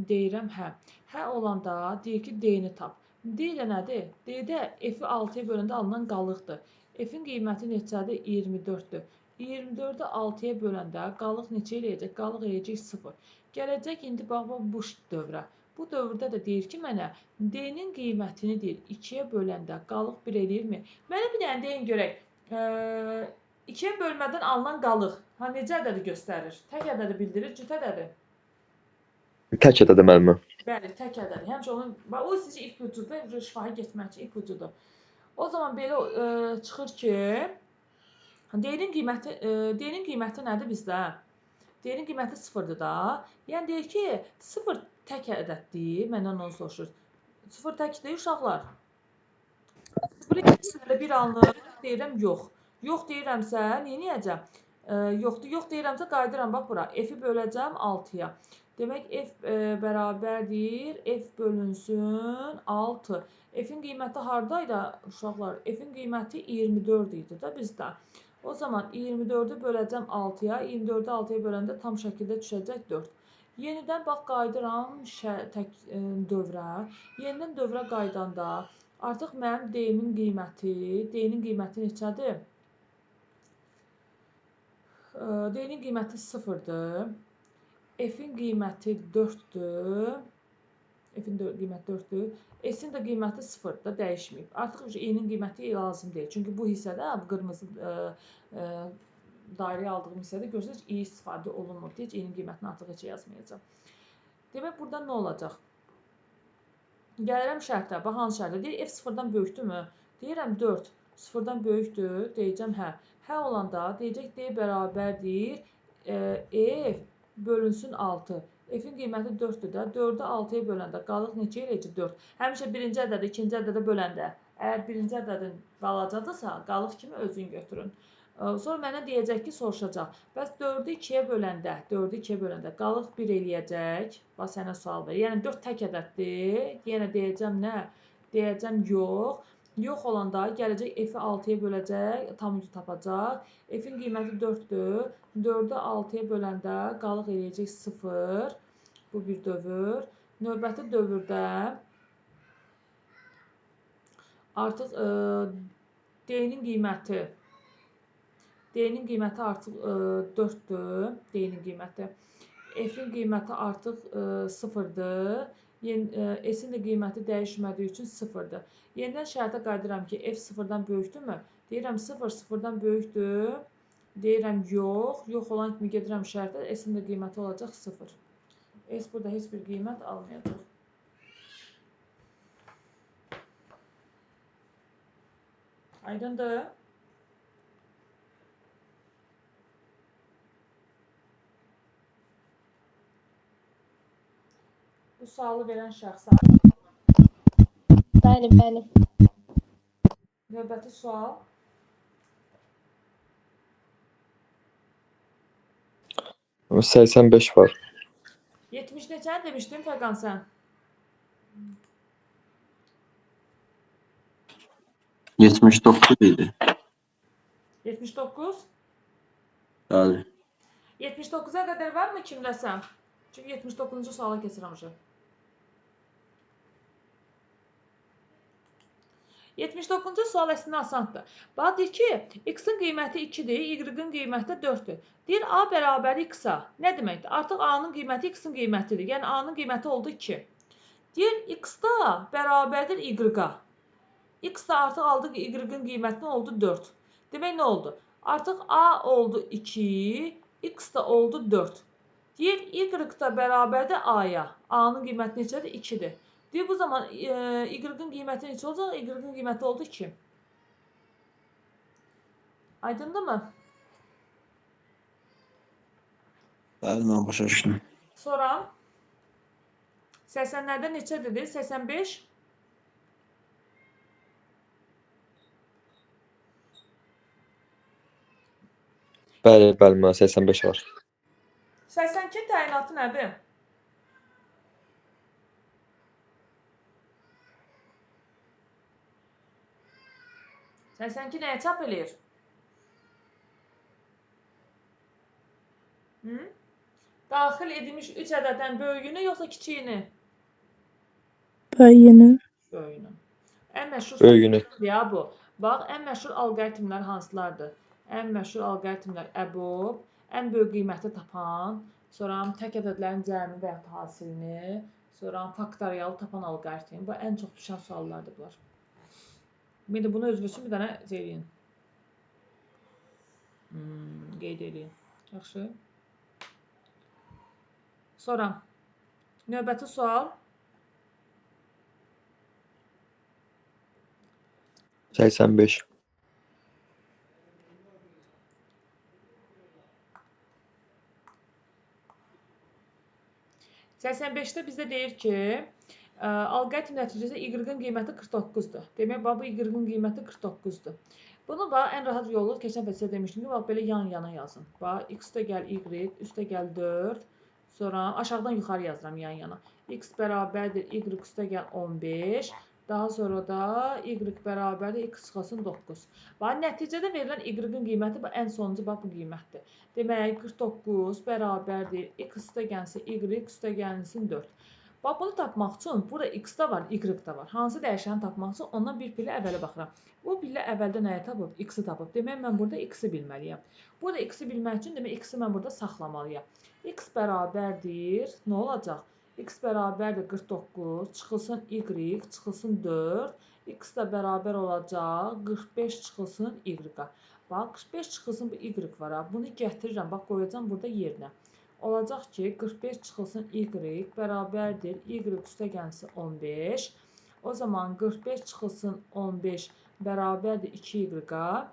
Deyirəm, hə. Hə olanda deyir ki, D-ni tap. D ilə nədir? D-də f-i 6-ya böləndə alınan qalıqdır. F-in qiyməti neçədir? 24-dür. 24-ü 6-ya böləndə qalıq neçə eləyəcək? Qalıq eləyəcək 0. Gələcək indi bax bu dövrə. Bu dövrdə də deyir ki, mənə D-nin qiymətini deyir 2-yə böləndə qalıq 1 eləyirmi? Mənə bir dənə deyin görək. 2-yə bölmədən alınan qalıq necə ədədi göstərir? Tək ədədi bildirir, cüt ədədi? Tək ədədir müəllimə. Bəli, tək ədədi. Həmişə onun, o sizcə ipucudur, şifahi getmək üçün ipucudur. O zaman belə çıxır ki, D-nin qiyməti nədir bizdə? D-nin qiyməti 0-dır da. Yəni deyir ki, 0 tək ədəddir. Məndən onu soruşur. 0 təkdir uşaqlar. 0-ı bir alınır. Deyirəm, yox. Yox deyirəmsə, neyniyəcəm? Yoxdur. Yox deyirəmsə, qayıdıram bax bura. F-i böləcəm 6-ya. Demək, F bərabərdir. F bölünsün 6. F-in qiyməti haradaydı uşaqlar? F-in qiyməti 24 idi də bizdə. O zaman 24-ü böləcəm 6-ya. 24-ü 6-ya böləndə tam şəkildə düşəcək 4. Yenidən bax qayıdıram dövrə. Yenidən dövrə qaydanda artıq mənim D-nin qiyməti neçədir? D-nin qiyməti 0-dır. F-in qiyməti 4-dür. F-in qiyməti 4-dür. S-in də qiyməti 0-dır, dəyişməyib. Artıq i-nin qiyməti lazım deyil. Çünki bu hissədə, bu qırmızı dairəyə aldığım hissədə görürsünüz, i istifadə olunmur. Deyək, i-nin qiymətini artıq heç yazmayacaq. Demək, burada nə olacaq? Gəlirəm şərtə. Bax, hansı şərtə? Deyir, f 0-dan böyükdürmü? Deyirəm, 4. 0-dan böyükdür. Deyəcəm, hə. Hə olanda, deyəcək, D bərabərdir. F bölünsün 6. F-in qiyməti 4-dür də. 4-ü 6-ya böləndə qalıq neçə eləyəcək? 4. Həmişə birinci ədədi, ikinci ədədə böləndə. Əgər birinci ədədin balacadırsa, qalıq kimi özün götürün. Sonra mənə deyəcək ki, soruşacaq. Bəs 4-ü 2-yə böləndə qalıq 1 eləyəcək. Bax, sənə sual verir. Yəni 4 tək ədəddir. Yenə deyəcəm nə? Deyəcəm yox. Yox olanda gələcək F-i 6-ya böləcək, tam yüzü tapacaq. F-in qiyməti 4-dür. 4-ü 6-ya böləndə qalıq eləyəcək 0. Bu bir dövr. Növbəti dövrdə artıq D-nin qiyməti artıq 4-dür. D-nin qiyməti. F-in qiyməti artıq 0-dır. S-in də qiyməti dəyişmədiyi üçün 0-dır. Yenidən şərtə qayıdıram ki, F 0-dan böyükdürmü? Deyirəm 0 0-dan böyükdür. Deyirəm yox. Yox olan kimi gedirəm şərtə. S-in də qiyməti olacaq 0. S burada heç bir qiymət almayacaq. Aydındır? Bu sualı verən şəxsə. Bəli, bəli. Növbəti sual. Ama 85 var. 70 neçəni demişdin Fəqan sən? 79 idi. 79? Bəli. 79-a qədər varmı kimdəsən? Çünki 79-cu suala keçirəm uşaq. 79-cu sual əslində asandır. Bax, deyir ki, x-in qiyməti 2-dir, y-in qiyməti 4-dür. Deyir, a bərabər x-a. Nə deməkdir? Artıq a-nın qiyməti x-in qiymətidir. Yəni, a-nın qiyməti oldu 2. Deyir, x-da bərabərdir y-a. X da artıq aldı y-in qiymətini oldu 4. Demək, nə oldu? Artıq a oldu 2, x da oldu 4. Deyir, y da bərabərdir a-ya. A-nın qiyməti neçədir? 2-dir. Deyir, bu zaman y-in qiyməti neçə olacaq? Y-in qiyməti oldu 2. Aydındır mı? Bəli, mən başa düşdüm. Sonra 80-lərdə neçə dedi? 85. Bəli, bəli, mənə 85 var. 82 təyinatı nədir? Səsən ki, nəyə çap eləyir? Daxil edilmiş 3 ədəddən böyüyünü yoxsa kiçiyini? Böyüyünü. Böyüyünü. Ən məşhur Böyüyünü. ya bu. Bax, ən məşhur alqoritmlər hansılardır? Ən məşhur alqoritmlər EBOB, ən böyük qiyməti tapan, sonra tək ədədlərin cəmi və ya hasilini, sonra faktorial tapan alqoritm. Bu ən çox düşən suallardır bunlar. Bir də bunu özünüz üçün bir dənə eləyin. Qeyd eləyin. Yaxşı. Sonra növbəti sual. 85. Səksən beşdə bizdə deyir ki, alqoritm nəticəsində y-ın qiyməti 49-dur. Demək, bu y-ın qiyməti 49-dur. Bunu ən rahat yolu keçən fəsilə demişdim ki, belə yan-yana yazın. Bax, x də gəl y, üstə gəl 4, sonra aşağıdan yuxarı yazıram yan-yana. X bərabərdir y üstə gəl 15, daha sonra da y bərabərdir x çıxılsın 9. Bax, nəticədə verilən y-ın qiyməti ən sonuncu bu qiymətdir. Demək, 49 bərabərdir x üstə gəlsin y üstə gəlsin 4. Bax, bunu tapmaq üçün burada x də var, y də var. Hansı dəyişəni tapmaq üçün ondan bir pillə əvvələ baxıram. Bu pillə əvvəldə nəyə tapıb? X-i tapıb. Demək, mən burada x-i bilməliyəm. Burada x-i bilmək üçün demək, x-i mən burada saxlamalıyam. X bərabərdir, nə olacaq? X bərabərdir 49, çıxılsın y, çıxılsın 4. X də bərabər olacaq 45 çıxılsın y-a. Bax, 45 çıxılsın bu y var. Bunu gətirirəm, bax, qoyacam burada yerinə. Olacaq ki, 45 çıxılsın y bərabərdir y üstə gəlsin 15. O zaman 45 çıxılsın 15 bərabərdir 2y-a.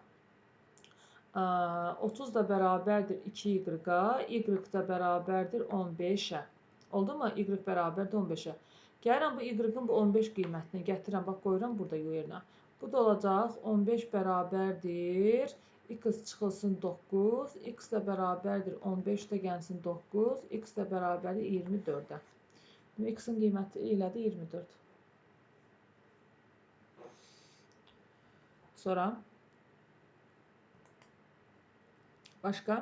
30 da bərabərdir 2y-a. Y da bərabərdir 15-ə. Oldu mu? Y bərabərdir 15-ə. Gəlirəm bu y-ın bu 15 qiymətini gətirirəm. Bax, qoyuram burada yerinə. Bu da olacaq 15 bərabərdir. X çıxılsın 9. X də bərabərdir 15 də gəlsin 9. X də bərabərdir 24-ə. X-in qiyməti elədir 24. Sonra başqa?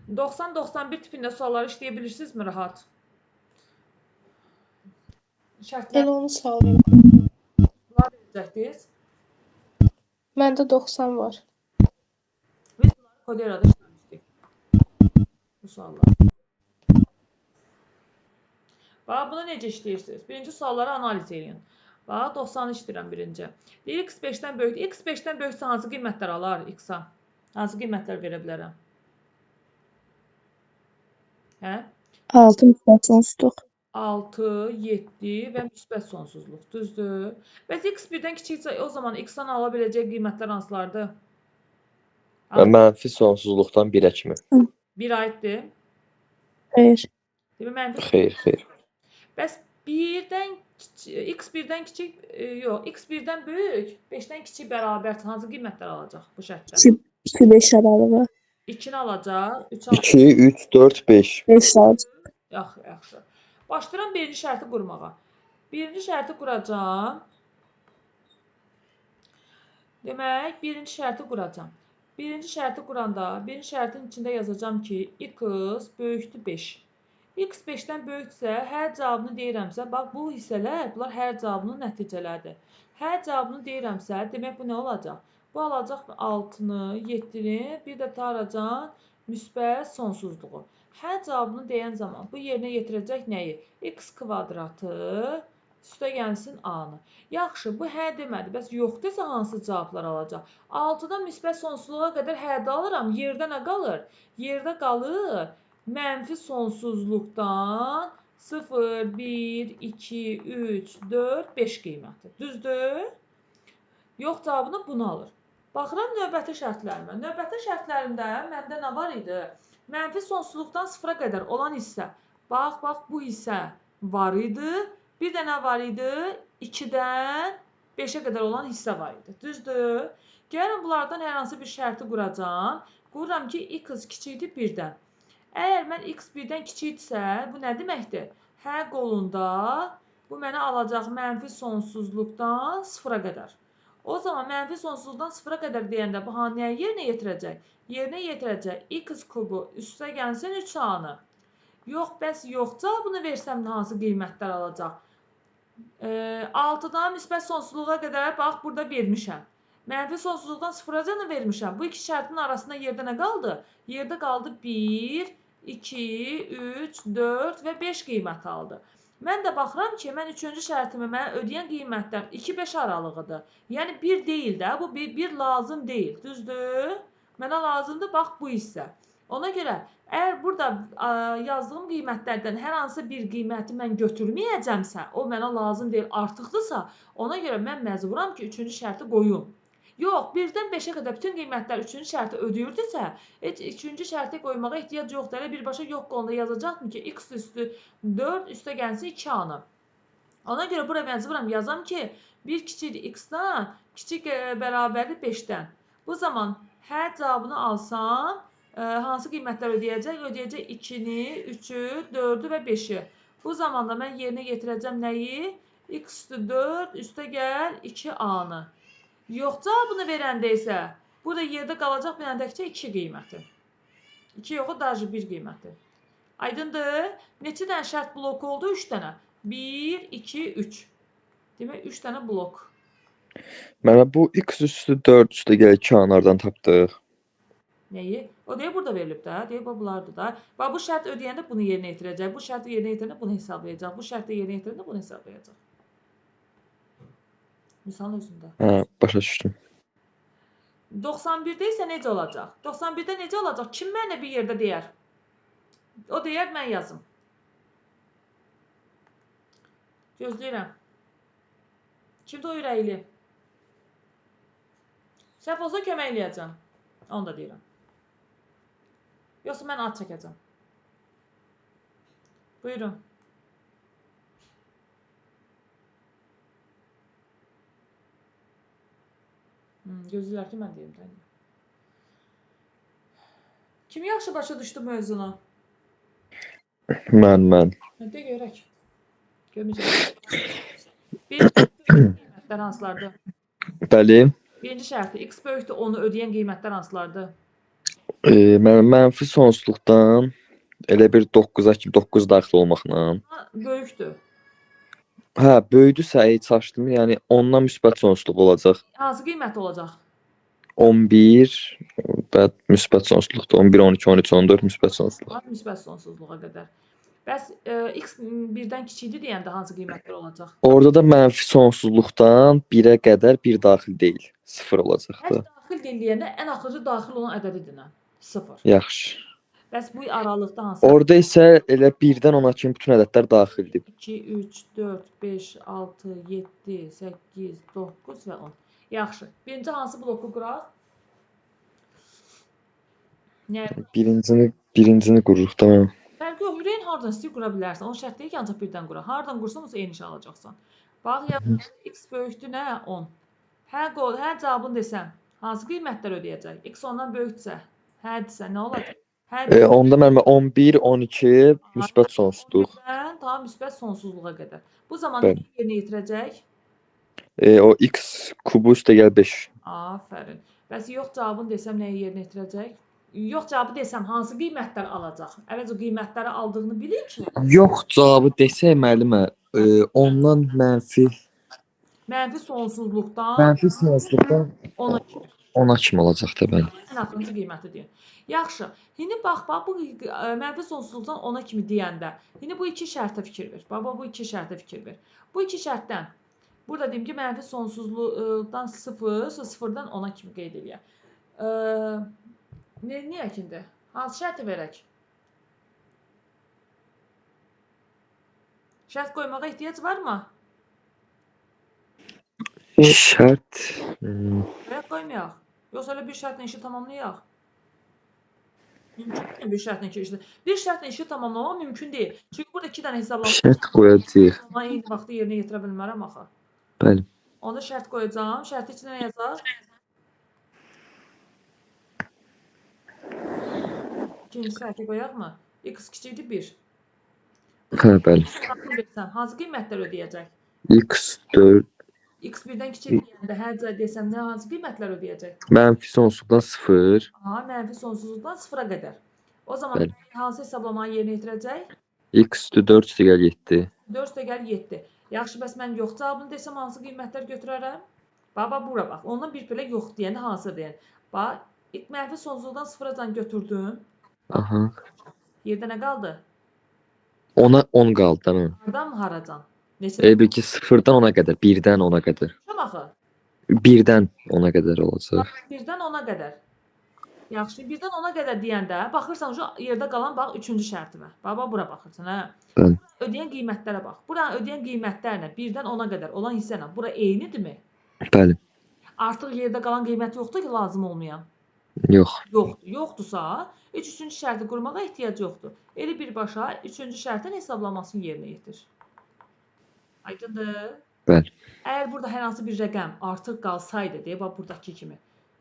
(90-91) tipində sualları işləyə bilirsinizmi rahat? Şərtlər Elə onu sualıyorum. verəcəkdiniz. Məndə 90 var. Biz bunları Codera'da işləmişdik. Bu suallar. Bax, bunu necə işləyirsiniz? Birinci sualları analiz edin. Bax, 90'ı işləyirəm birinci. Deyir, x 5-dən böyükdür. X 5-dən böyüksə hansı qiymətlər alar x-a? Hansı qiymətlər verə bilərəm? Hə? 6 müsbət sonsuzluq. 6, 7 və müsbət sonsuzluq. Düzdür? Bəs x 1-dən kiçiksə, o zaman x-dan ala biləcək qiymətlər hansılardır? Mənfi sonsuzluqdan 1-ə kimi. 1 aiddir. Xeyr. Demək, mənfi. Xeyr, xeyr. Bəs x 1-dən kiçik, yox, x 1-dən böyük, 5-dən kiçik bərabərdir. Hansı qiymətlər alacaq bu şərtdə? 2-5 aralığı. 2-ni alacaq, 3 alacaq. 2, 3, 4, 5. 5 alacaq. Yaxşı. Başlayıram birinci şərti qurmağa. Birinci şərti quracam. Demək, birinci şərti quracam. Birinci şərti quranda, birinci şərtin içində yazacam ki, x böyükdür 5. X 5-dən böyüksə, hər cavabını deyirəmsə, bax, bu hissələr, bunlar hər cavabının nəticələridir. Hər cavabını deyirəmsə, demək, bu nə olacaq? Bu alacaq 6-nı, 7-ni, bir də taracaq müsbət sonsuzluğu. Hər cavabını deyən zaman bu yerinə yetirəcək nəyi? X kvadratı üstə gəlsin A-nı. Yaxşı, bu hə demədi. Bəs yox desə hansı cavablar alacaq? 6-dan müsbət sonsuzluğa qədər hərdə alıram. Yerdə nə qalır? Yerdə qalır mənfi sonsuzluqdan 0, 1, 2, 3, 4, 5 qiyməti. Düzdür? Yox cavabını bunu alır. Baxıram növbəti şərtlərimə. Növbəti şərtlərimdə məndə nə var idi? Mənfi sonsuzluqdan sıfıra qədər olan hissə. Bax, bu hissə var idi. Bir də nə var idi? 2-dən 5-ə qədər olan hissə var idi. Düzdür? Gəlin bunlardan hər hansı bir şərti quracağam. Qururam ki, x kiçikdir 1-dən. Əgər mən x 1-dən kiçikdirsə, bu nə deməkdir? Hər qolunda bu mənə alacaq mənfi sonsuzluqdan sıfıra qədər. O zaman mənfi sonsuzluqdan sıfıra qədər deyəndə bu nəyi yerinə yetirəcək? Yerinə yetirəcək x kubu üstə gəlsin 3a-nı. Yox, bəs yox cavabını versəm hansı qiymətlər alacaq? 6-dan müsbət sonsuzluğa qədər bax burada vermişəm. Mənfi sonsuzluqdan sıfıracanı vermişəm. Bu iki şərtin arasında yerdə nə qaldı? Yerdə qaldı 1, 2, 3, 4 və 5 qiymət aldı. Mən də baxıram ki, mən 3-cü şərtimi mənə ödəyən qiymətlər 2-5 aralığıdır. Yəni 1 deyil də, bu 1 lazım deyil. Düzdür? Mənə lazımdır bax bu hissə. Ona görə əgər burada yazdığım qiymətlərdən hər hansı bir qiyməti mən götürməyəcəmsə, o mənə lazım deyil, artıqdırsa, ona görə mən məcburam ki, 3-cü şərti qoyum. Yox, 1-dən 5-ə qədər bütün qiymətlər 3-cü şərti ödəyirdisə, heç 3-cü şərti qoymağa ehtiyac yoxdur. Elə birbaşa yox qolunda yazacaqdım ki, x üstü 4 üstə gəlsin 2a-nı. Ona görə bura məcburam yazam ki, 1 kiçikdir x-dan, kiçik bərabərdir 5-dən. Bu zaman hər cavabını alsam, hansı qiymətlər ödəyəcək? Ödəyəcək 2-ni, 3-ü, 4-ü və 5-i. Bu zaman da mən yerinə yetirəcəm nəyi? X üstü 4 üstə gəl 2a-nı. Yox cavabını verəndə isə burada yerdə qalacaq bir dənə təkcə 2 qiyməti. 2 yox, daha 1 qiyməti. Aydındır? Neçə dənə şərt bloku oldu? 3 dənə. 1, 2, 3. Demək 3 dənə blok. Mənə bu x üstü 4 üstə gəl 2-a'lardan tapdıq. Nəyi? O deyə burada verilib də. Deyə bunlardır da. Bax bu şərt ödəyəndə bunu yerinə yetirəcək. Bu şərti yerinə yetirəndə bunu hesablayacaq. Bu şərti yerinə yetirəndə bunu hesablayacaq. Misalın özündə. Hə, başa düşdüm. 91-də isə necə olacaq? 91-də necə olacaq? Kim mənə bir yerdə deyər? O deyər, mən yazım. Gözləyirəm. Kimdə o ürəkli? Səhv olsa kömək eləyəcəm. Onu da deyirəm. Yoxsa mən ad çəkəcəm. Buyurun. Gözləyirlər ki, mən deyim. Kim yaxşı başa düşdü mövzunu? Mən. De görək. Görməyəcəm. Birinci qiymətlər hansılardır? Bəli. Birinci şərti x böyükdür 10-u ödəyən qiymətlər hansılardır? Mən mənfi sonsuzluqdan elə bir 9-a kimi 9 daxil olmaqla. Böyükdür. Hə, böyüdüsə heç açdım. Yəni 10-dan müsbət sonsuzluq olacaq. Hansı qiymət olacaq? 11 və müsbət sonsuzluqda 11, 12, 13, 14 müsbət sonsuzluq. Müsbət sonsuzluğa qədər. Bəs x 1-dən kiçikdir deyəndə hansı qiymətlər olacaq? Orada da mənfi sonsuzluqdan 1-ə qədər bir daxil deyil. 0 olacaq da. Hər daxil deyəndə ən axırıcı daxil olan ədədidir nə? 0. Yaxşı. Bəs bu aralıqda hansı? Orada isə elə 1-dən 10-a kimi bütün ədədlər daxildir. 2, 3, 4, 5, 6, 7, 8, 9 və 10. Yaxşı. Birinci hansı bloku quraq? Nə? Birincini qururuq, tamam. Fərqi yox, ürəyin hardan istəyir qura bilərsən. Onun şərt deyil ki, ancaq birdən qura. Hardan qursan, olsa eyni şey alacaqsan. Bax, yazılır, x böyükdür nə? 10. Hər cavabını desəm, hansı qiymətlər ödəyəcək? X ondan böyükdürsə, hərdirsə, nə olacaq? Onda mənim 11, 12 müsbət sonsuzluq. Tam müsbət sonsuzluğa qədər. Bu zaman nə yerinə yetirəcək? O x kubu üstə gəl 5. Afərin. Bəs yox cavabını desəm nəyi yerinə yetirəcək? Yox cavabı desəm hansı qiymətlər alacaq? Əvvəlcə qiymətləri aldığını bilin ki. Yox cavabı desək müəllimə, ondan mənfi sonsuzluqdan 10-a kimi olacaq da bəli. ən axırıncı qiyməti deyin. Yaxşı. İndi bax bu mənfi sonsuzluqdan 10-a kimi deyəndə, indi bu iki şərtə fikir ver. Bax bu iki şərtə fikir ver. Bu iki şərtdən burada deyim ki, mənfi sonsuzluqdan 0, 0-dan 10-a kimi qeyd eləyək. Niyə indi? Hansı şərti verək? Şərt qoymağa ehtiyac varmı? Şərt. Qoyaq, qoymayaq. Yoxsa elə bir şərtlə işi tamamlayaq. Mümkün deyil bir şərtlə işi. Bir şərtlə işi tamamlamaq mümkün deyil. Çünki burada 2 dənə hesablama Şərt qoyacağıq. Amma eyni vaxtda yerinə yetirə bilmərəm axı. Bəli. Onda şərt qoyacağam. Şərti içinə yazaq. İkinci şərti qoyaqmı? X kiçikdir 1. Hə, bəli. Hansı qiymətlər ödəyəcək? X4 X 1-dən kiçik deyəndə hər cə desəm nə hansı qiymətlər ödəyəcək? mənfi sonsuzdan 0. Aha, mənfi sonsuzluqdan 0-a qədər. O zaman Bəli. hansı hesablamanı yerinə yetirəcək? X4 + 7. 4 + 7. Yaxşı, bəs mən yox cavabını desəm hansı qiymətlər götürərəm? Bax, bura bax. Ondan bir belə yox deyəndə hansı deyən? Bax, mənfi sonsuzluqdan 0-a can götürdüm. Aha. Yerdə nə qaldı? Ona 10 qaldı da mən. Hardan haracan? Neçə? Bil ki 0-dan 10-a qədər, 1-dən 10-a qədər. Şam axı. 1-dən 10-a qədər olacaq. 1-dən 10-a qədər. Yaxşı, 1-dən 10-a qədər deyəndə baxırsan şu yerdə qalan bax 3-cü şərtimə. Bax, bura baxırsan, hə? Bəli. Ödəyən qiymətlərə bax. Buranın ödəyən qiymətlərlə 1-dən 10-a qədər olan hissələ bura eynidirmi? Bəli. Artıq yerdə qalan qiymət yoxdur ki, lazım olmayan. Yox. Yoxdur. Yoxdursa, heç 3-cü şərti qurmağa ehtiyac yoxdur. Elə birbaşa 3-cü şərtin hesablamasını yerinə yetir. Aydındır? Bəli. Əgər burada hər hansı bir rəqəm artıq qalsaydı, deyə bax buradakı kimi.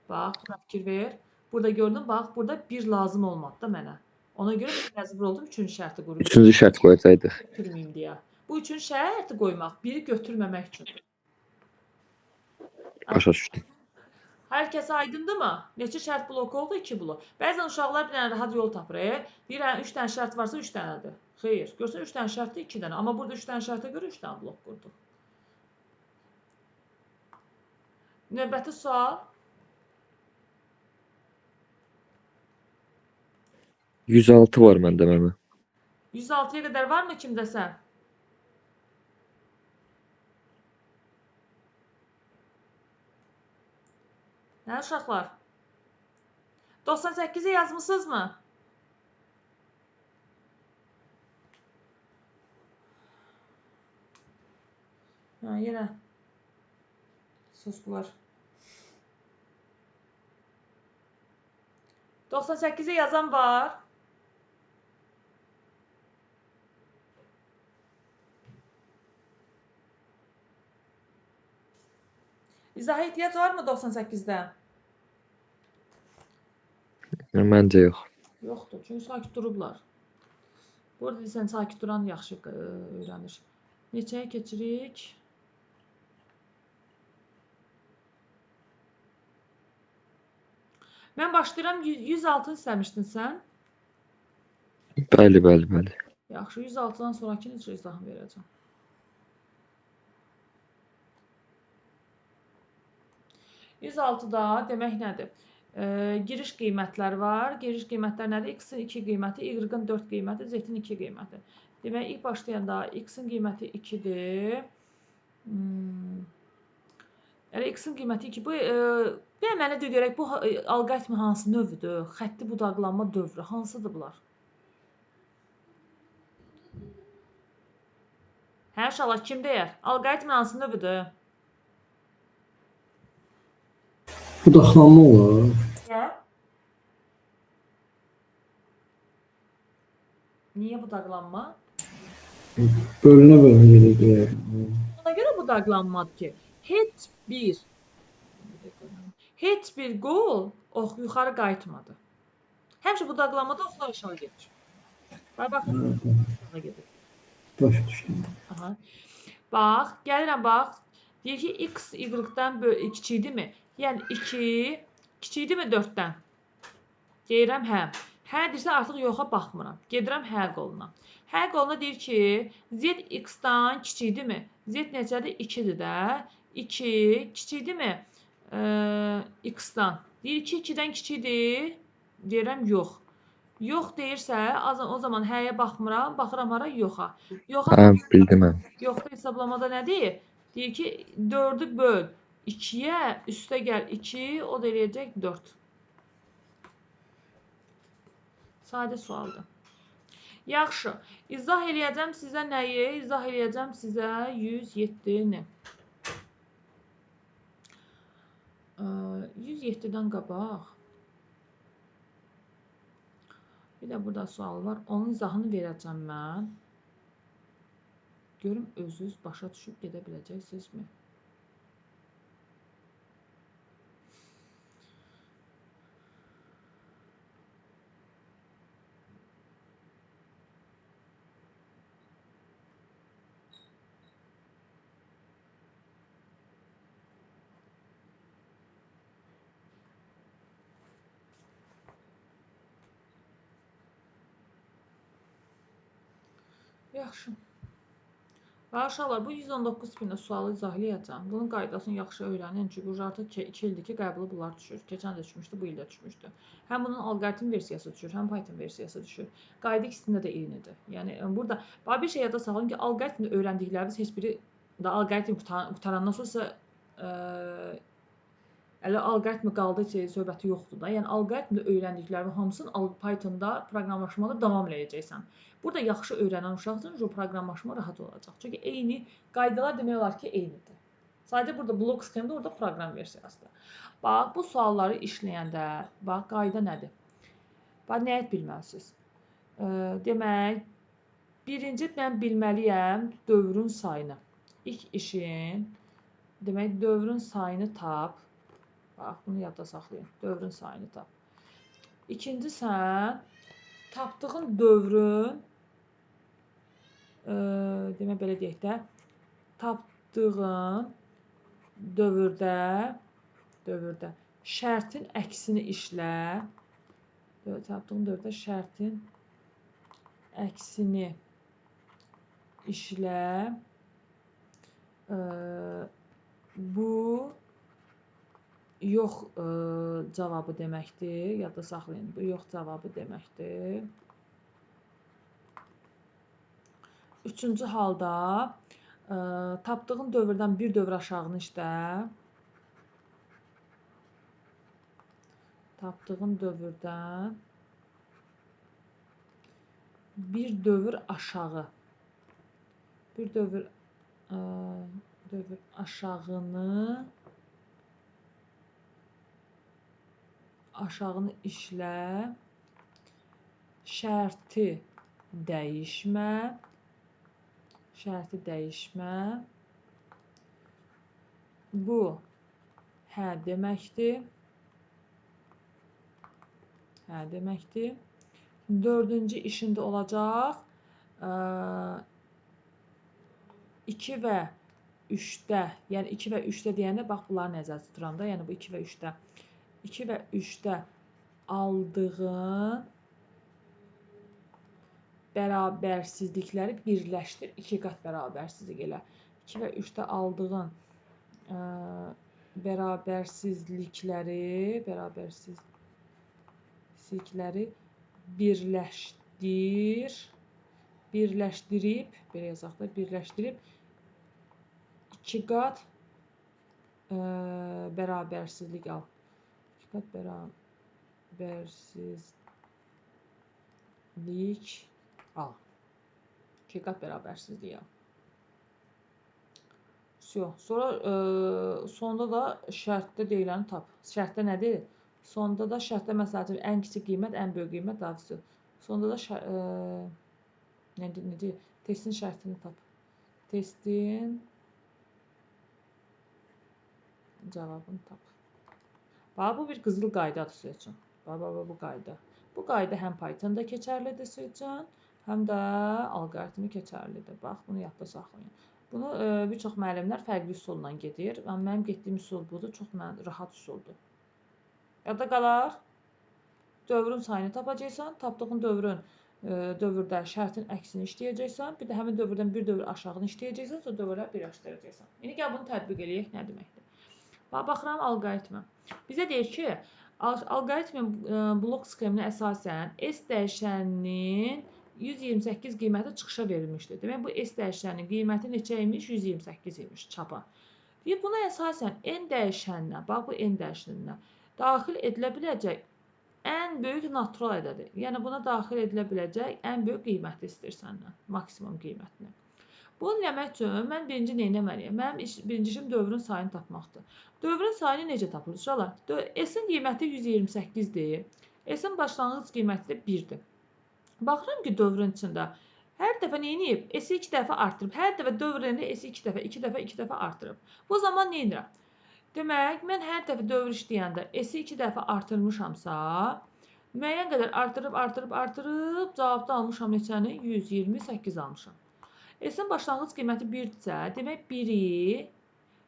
Bax, bura fikir ver. Burada gördün, bax, burada 1 lazım olmadı da mənə. Ona görə məcbur oldum 3-cü şərti qurub. 3-cü şərt qoyacaqdıq. Götürməyim deyə. Bu 3-cü şərti qoymaq, 1-i götürməmək üçün. Başa düşdüm. Hər kəsə aydındırmı? Neçə şərt bloku oldu? 2 blok. Bəzən uşaqlar bir dənə rahat yol tapır. Deyir, 3 dənə şərt varsa 3 dənədir. Xeyr, görsən 3 dənə şərtdir 2 dənə. Amma burada 3 dənə şərtə görə 3 dənə blok qurduq. Növbəti sual. 106 var məndə məmə. 106-ya qədər varmı kimdəsə? Nə uşaqlar? 98-i yazmısınızmı? Hə, yenə. Susdular. 98-i yazan var. İzaha ehtiyac var mı 98-də? Məncə yox. Yoxdur, çünki sakit durublar. Bu arada sən sakit duran yaxşı öyrənir. Neçəyə keçirik? Mən başlayıram, 106-ını istəmişdin sən. Bəli, bəli, bəli. Yaxşı, 106-dan sonrakini necə izahını verəcəm. %106-da demək nədir? Giriş qiymətlər var. Giriş qiymətlər nədir? X-in 2 qiyməti, Y-in 4 qiyməti, Z-in 2 qiyməti. Demək, ilk başlayanda X-in qiyməti 2-dir. X-in qiyməti 2. Bu mənə də görək, bu alqoritmin hansı növüdür? Xətti budaqlanma dövrü. Hansıdır bunlar? Hə, uşaqlar, kim deyər? Alqoritmin hansı növüdür? Budaqlanma olur. Hə? Niyə budaqlanma? Bölünə gedir. Ona görə budaqlanmadır ki, heç bir qol ox yuxarı qayıtmadı. Həmişə budaqlanmada oxlar aşağı gedir. Baxın, aşağı gedir. Başa düşdüm. Aha. Bax, gəlirəm bax. Deyir ki, x y-dən kiçikdirmi? Yəni 2 kiçikdirmi 4-dən? Deyirəm, hə. Hə deyirsə artıq yoxa baxmıram. Gedirəm hə qoluna. Hə qoluna deyir ki, z x-dan kiçikdirmi? Z necədir? 2-dir də. 2 kiçikdirmi? X-dan. Deyir ki, 2-dən kiçikdir. Deyirəm, yox. Yox deyirsə, o zaman həyə baxmıram, baxıram hara? Yoxa. Hə, bildim mən. Yoxda hesablamada nə deyir? Deyir ki, 4-ü böl 2-yə, üstə gəl 2, o da eləyəcək 4. Sadə sualdır. Yaxşı. İzah eləyəcəm sizə nəyi? İzah eləyəcəm sizə 107-ni. 107-dən qabaq bir də burada sual var. Onun izahını verəcəm mən. Görüm özünüz başa düşüb gedə biləcəksinizmi? Yaxşı. Və uşaqlar, bu 119 pinə sualı izahlayacağım. Bunun qaydasını yaxşı öyrənin. Çünki artıq 2 ildir ki, qəbulu bunlar düşür. Keçən də düşmüşdü, bu il də düşmüşdü. Həm bunun alqoritm versiyası düşür, həm Python versiyası düşür. Qayda ikisində də eynidir. Yəni burada bir şey yadda saxlayın ki, alqoritmdə öyrəndikləriniz heç biri da alqoritm qutarandan sonra elə alqoritmi qaldı ki, söhbəti yoxdur da. Yəni alqoritmdə öyrəndiklərimin hamısını Pythonda proqramlaşmada davam edəcəksən. Burada yaxşı öyrənən uşaqsın, o proqramlaşma rahat olacaq. Çünki eyni qaydalar demək olar ki, eynidir. Sadəcə burada blok sxemdə, orada proqram versiyasıdır. Bax, bu sualları işləyəndə, bax, qayda nədir? Bax, nəyi bilməlisiniz? Demək, birinci mən bilməliyəm dövrün sayını. İlk işin, demək, dövrün sayını tap. Bax, bunu yadda saxlayın. Dövrün sayını tap. İkinci sən tapdığın dövrün demək belə deyək də tapdığın dövrdə şərtin əksini işlə. Tapdığın dövrdə şərtin əksini işlə. Bu yox cavabı deməkdir. Yadda saxlayın. Bu yox cavabı deməkdir. Üçüncü halda tapdığın dövrdən bir dövr aşağını işlə. Tapdığın dövrdən bir dövr aşağı. Bir dövr aşağını işlə. Şərti dəyişmə. Bu hə deməkdir. Dördüncü işində olacaq 2 və 3-də, yəni 2 və 3-də deyəndə, bax, bunları nəzərdə tuturam da, yəni bu 2 və 3-də. 2 və 3-də aldığın bərabərsizlikləri birləşdir. 2 qat bərabərsizlik elə. 2 və 3-də aldığın bərabərsizlikləri birləşdirib, belə yazaq da, birləşdirib 2 qat bərabərsizlik al. 2 qat bərabərsizlik al. 2 qat bərabərsizlik al. Sonra sonda da şərtdə deyiləni tap. Şərtdə nədir? Sonda da şərtdə məsəl üçün ən kiçik qiymət, ən böyük qiymət daha. Sonda da nədir? Testin şərtini tap. Testin cavabını tap. Bax, bu bir qızıl qaydadır sizin üçün. Bax, bu qayda. Bu qayda həm Pythonda keçərlidir sizin üçün, həm də alqoritmi keçərlidir. Bax, bunu yadda saxlayın. Bunu bir çox müəllimlər fərqli üsulla gedir. Mənim getdiyim üsul budur. Çox rahat üsuldur. Yadda qalar. Dövrün sayını tapacaqsan. Tapdığın dövrdə şərtin əksini işləyəcəksən. Bir də həmin dövrdən bir dövr aşağını işləyəcəksən. Sonra dövrləri birləşdirəcəksən. İndi gəl bunu tətbiq eləyək. Nə deməkdir? Baxıram alqoritmə. Bizə deyir ki, alqoritmin blok sxeminə əsasən S dəyişəninin 128 qiyməti çıxışa verilmişdir. Demək, bu S dəyişəninin qiyməti neçə imiş? 128 imiş çapa. Deyir, buna əsasən N dəyişəninə, bax bu N dəyişəninə daxil edilə biləcək ən böyük natural ədədi. Yəni, buna daxil edilə biləcək ən böyük qiyməti istəyir səndən, maksimum qiymətini. Bunu eləmək üçün mən birinci nə etməliyəm? Mənim birinci işim dövrün sayını tapmaqdır. Dövrün sayını necə tapılır? Uşaqlar, S-in qiyməti 128-dir. S-in başlanğıc qiyməti də 1-dir. Baxıram ki, dövrün içində hər dəfə nə edib? S-i 2 dəfə artırıb. Hər dəfə dövründə S-i 2 dəfə, 2 dəfə artırıb. Bu zaman nə edirəm? Demək, mən hər dəfə dövr işləyəndə S-i 2 dəfə artırmışamsa, müəyyən qədər artırıb, cavabda almışam neçəni? 128 almışam. S-in başlanğıc qiyməti 1-dirsə, demək 1-i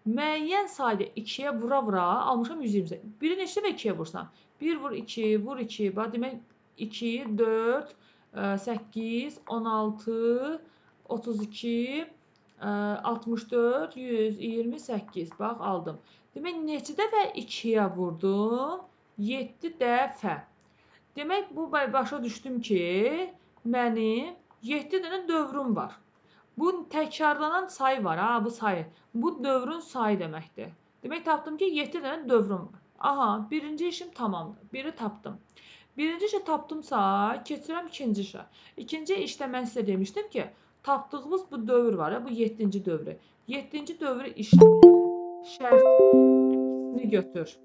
müəyyən sayda 2-yə vura-vura almışam 128. 1-i neçə dəfə 2-yə vursam? 1 vur 2, vur 2, bax demək 2, 4, 8, 16, 32, 64, 128. Bax aldım. Demək neçə dəfə 2-yə vurdum? 7 dəfə. Demək bu başa düşdüm ki, mənim 7 dənə dövrüm var. Bu təkrarlanan sayı var ha, bu sayı. Bu dövrün sayı deməkdir. Demək tapdım ki, 7 dənə dövrüm var. Aha, birinci işim tamamdır. Biri tapdım. Birinci işi tapdımsa, keçirəm ikinci işə. İkinci işdə mən sizə demişdim ki, tapdığımız bu dövr var ya, bu 7-ci dövrü. 7-ci dövrü işlə şərtini götür.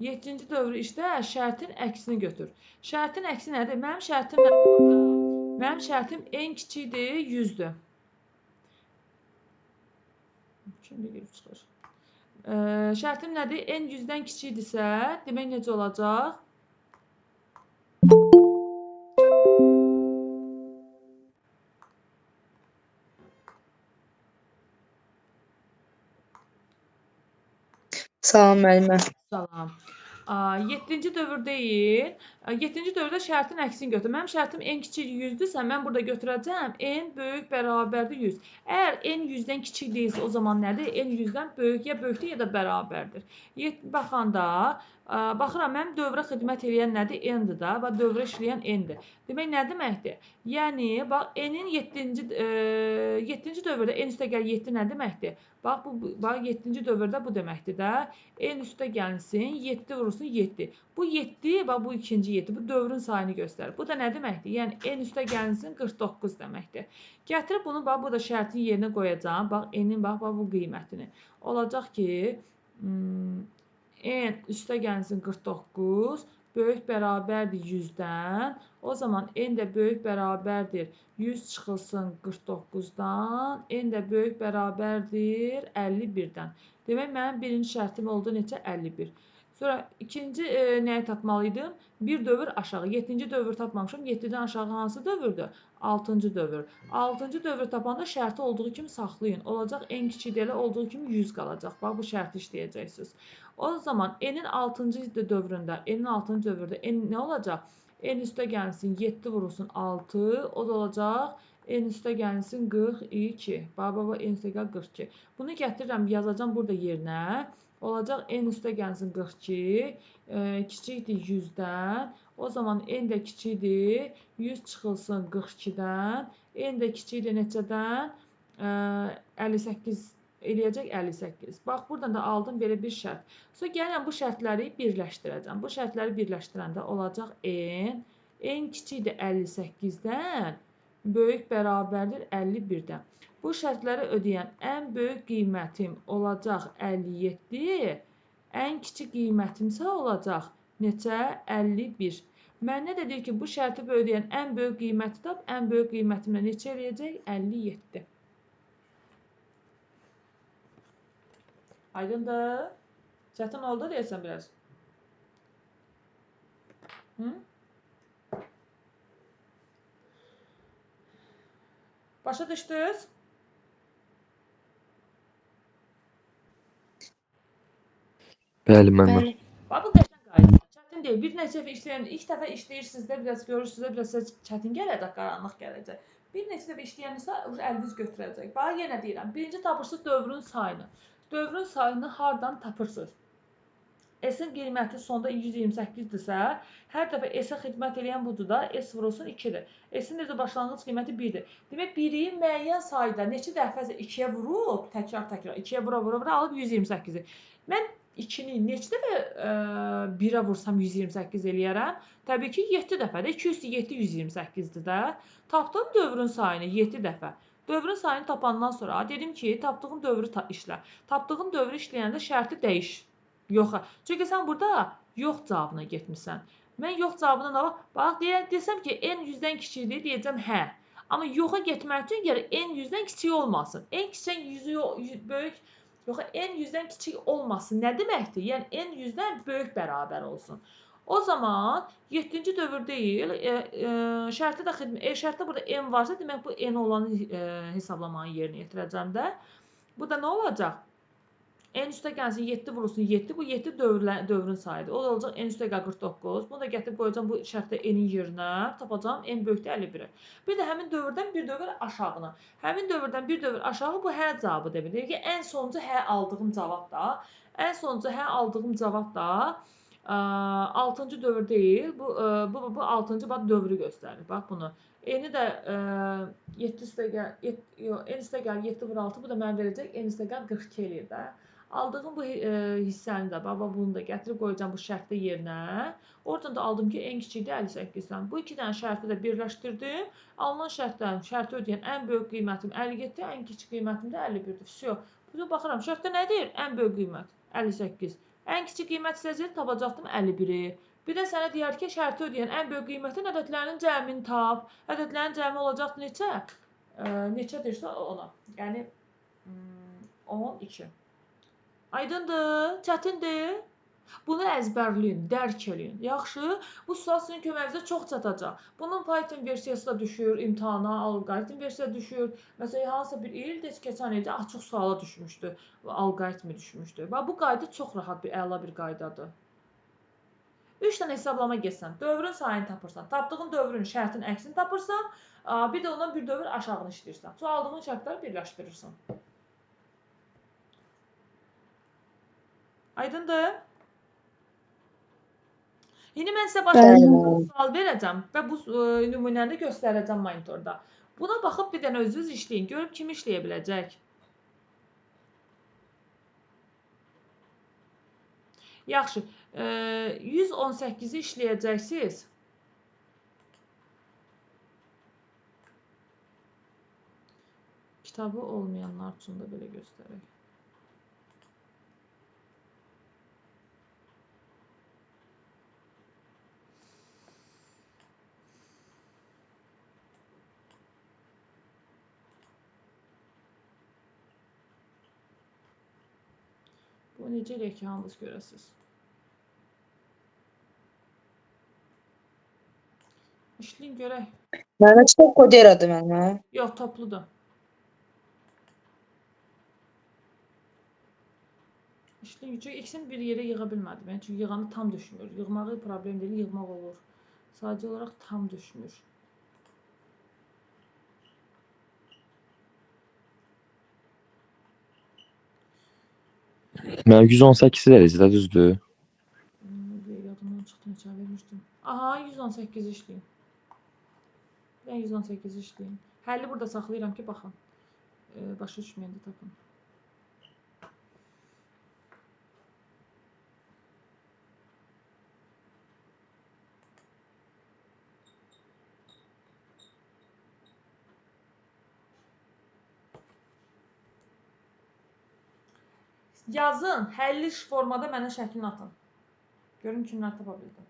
7-ci dövrü işdə şərtin əksini götür. Şərtin əksi nədir? Mənim şərtim nədir? Mənim şərtim en kiçikdir 100-dür. Şimdi girib çıxır. Şərtim nədir? En 100-dən kiçikdirsə, demək necə olacaq? Salam müəllimə. Salam. 7-ci dövr deyil. 7-ci dövrdə şərtin əksini götür. Mənim şərtim en kiçik 100-dürsə, mən burada götürəcəm n böyük bərabərdir 100. Əgər n 100-dən kiçik deyilsə, o zaman nədir? N 100-dən böyük ya böyükdür ya da bərabərdir. Baxanda, baxıram, mənim dövrə xidmət edən nədir? N-dir da. Bax, dövrə işləyən N-dir. Demək, nə deməkdir? Yəni, bax, N-in 7-ci dövrdə N üstəgəl 7 nə deməkdir? Bax, 7-ci dövrdə bu deməkdir də. N üstə gəlsin, 7 vurulsun 7. Bu 7, bax bu ikinci 7, bu dövrün sayını göstərir. Bu da nə deməkdir? Yəni, N üstə gəlsin 49 deməkdir. Gətirib bunu, bax, burada şərtin yerinə qoyacağım. Bax, N-in, bax, bu qiymətini. Olacaq ki, N üstə gəlsin 49, böyük bərabərdir 100-dən. O zaman N də böyük bərabərdir 100 çıxılsın 49-dan. N də böyük bərabərdir 51-dən. Demək, mənim birinci şərtim oldu neçə? 51. Sonra ikinci nəyi tapmalıydım? Bir dövr aşağı. 7-ci dövr tapmamışam. 7-dən aşağı hansı dövrdür? 6-cı dövr. 6-cı dövr tapanda şərti olduğu kimi saxlayın. Olacaq en kiçik deyilə olduğu kimi 100 qalacaq. Bax, bu şərti işləyəcəksiniz. O zaman N-in 6-cı dövründə, N-in 6-cı dövrdə N nə olacaq? N üstə gəlsin 7 vurulsun 6. O da olacaq N üstə gəlsin 42. Bax, N üstə gəl 42. Bunu gətirirəm, yazacağım burada yerinə. Olacaq N üstə gəlsin 42. Kiçikdir 100-dən. O zaman N də kiçikdir 100 çıxılsın 42-dən. N də kiçikdir neçədən? 58 eləyəcək 58. Bax, buradan da aldım belə bir şərt. Sonra gəlirəm bu şərtləri birləşdirəcəm. Bu şərtləri birləşdirəndə olacaq N. N kiçikdir 58-dən. Böyük bərabərdir 51-dən. Bu şərtləri ödəyən ən böyük qiymətim olacaq 57. Ən kiçik qiymətimsə olacaq neçə? 51. Mənə də deyir ki, bu şərti ödəyən ən böyük qiyməti tap, ən böyük qiymətimlə neçə eləyəcək? 57. Aydındır? Çətin oldu deyəsən biraz. Başa düşdünüz? Bəli, müəllimə. Bax, bu qəşəng qaydadır. Çətin deyil. Bir neçə dəfə işləyən, ilk dəfə işləyirsiniz də, biraz görürsünüz də, biraz çətin gələcək, qaranlıq gələcək. Bir neçə dəfə işləyənsə, əliniz götürəcək. Bax, yenə deyirəm. Birinci tapırsınız dövrün sayını. Dövrün sayını hardan tapırsınız? S-in qiyməti sonda 128-dirsə, hər dəfə S-ə xidmət edən budur da, S vurulsun 2-dir. S-in də başlanğıc qiyməti 1-dir. Demək, biri müəyyən sayda neçə dəfə 2-yə vurub, təkrar 2-yə vura alıb 128-i. Mən 2-ni neçə dəfə 1-ə vursam 128 eləyərəm? Təbii ki, 7 dəfə də. 2 üstü 7 128-dir də. Tapdım dövrün sayını 7 dəfə. Dövrün sayını tapandan sonra dedim ki, tapdığın dövrü işlə. Tapdığın dövrü işləyəndə şərti dəyiş. Yoxa. Çünki sən burada yox cavabına getmisən. Mən yox cavabına nə bax, desəm ki, n 100-dən kiçikdir, deyəcəm hə. Amma yoxa getmək üçün gərək n 100-dən kiçik olmasın. N kiçikdən 100 böyük, yox, n 100-dən kiçik olmasın. Nə deməkdir? Yəni n 100-dən böyük bərabər olsun. O zaman 7-ci dövr deyil, şərtdə burada n varsa, demək bu n olanı hesablamanı yerinə yetirəcəm də. Bu da nə olacaq? N üstə gəlsin 7 vurulsun 7. Bu 7 dövrün sayıdır. O da olacaq n üstə gəl 49. Bunu da gətirib qoyacağım bu şərtdə n-in yerinə. Tapacağım n böyükdür 51. Bir də həmin dövrdən bir dövr aşağına. Həmin dövrdən bir dövr aşağı bu hə cavabı demək. Deyir ki, ən sonuncu hə aldığım cavab da. Ən sonuncu hə aldığım cavab da 6-cı dövr deyil. Bu 6-cı dövrü göstərir. Bax bunu. N-i də 7 üstə gəl, n üstə gəl 7 vur 6. Bu da mənə verəcək n üstə gəl 42 eləyir də. Aldığım bu hissəni də, bunu da gətirib qoyacağım bu şərtdə yerinə. Oradan da aldım ki, n kiçikdir 58-dən. Bu iki dənə şərti də birləşdirdim. Alınan şərtdən şərti ödəyən ən böyük qiymətim 57, ən kiçik qiymətim də 51-dir. Vəsiyo. Burada baxıram, şərtdə nə deyir? Ən böyük qiymət 58. Ən kiçik qiymət istəyəcək, tapacaqdım 51-i. Bir də sənə deyər ki, şərti ödəyən ən böyük qiymətin ədədlərinin cəmini tap. Ədədlərin cəmi olacaq neçə? Neçədirsə ona. Yəni 12. Aydındır, çətindir. Bunu əzbərləyin, dərk eləyin. Yaxşı, bu sual sizin köməyinizə çox çatacaq. Bunun Python versiyası da düşür, imtahana, alqoritm versiyası düşür. Məsələn, hansısa bir il, keçən ildə açıq suala düşmüşdü, alqoritmi düşmüşdü. Bu qayda çox rahat bir, əla bir qaydadır. 3 dənə hesablama getsən, dövrün sayını tapırsan, tapdığın dövrün şərtin əksini tapırsan, bir də ondan bir dövr aşağını işləyirsən. Sonra aldığın şərtləri birləşdirirsən. Aydındır? İndi mən sizə başqa sual verəcəm və bu nümunəni də göstərəcəm monitorda. Buna baxıb bir dənə özünüz işləyin. Görüb kim işləyə biləcək? Yaxşı. 118-i işləyəcəksiniz. Kitabı olmayanlar üçün də belə göstərək. Bu necə eləyək ki, hamınız görəsiniz? İşləyin görək. Mənə çox koderadır mənə. Yox, topludur. İşləyin, çünki ikisini bir yerə yığa bilmədim. Yəni, çünki yığanı tam düşmür. Yığmağı problem deyil, yığmaq olur. Sadəcə olaraq tam düşmür. Mən 118 dərəcədə düzdür. Yadımdan çıxdı, neçə vermişdim. Aha, 118 işləyin. Ben 118 işləyim. Həlli burada saxlayıram ki, baxın. Başa düşməyəndə tapın. Yazın, həlli formada mənə şəklini atın. Görün kimlər tapa bildim.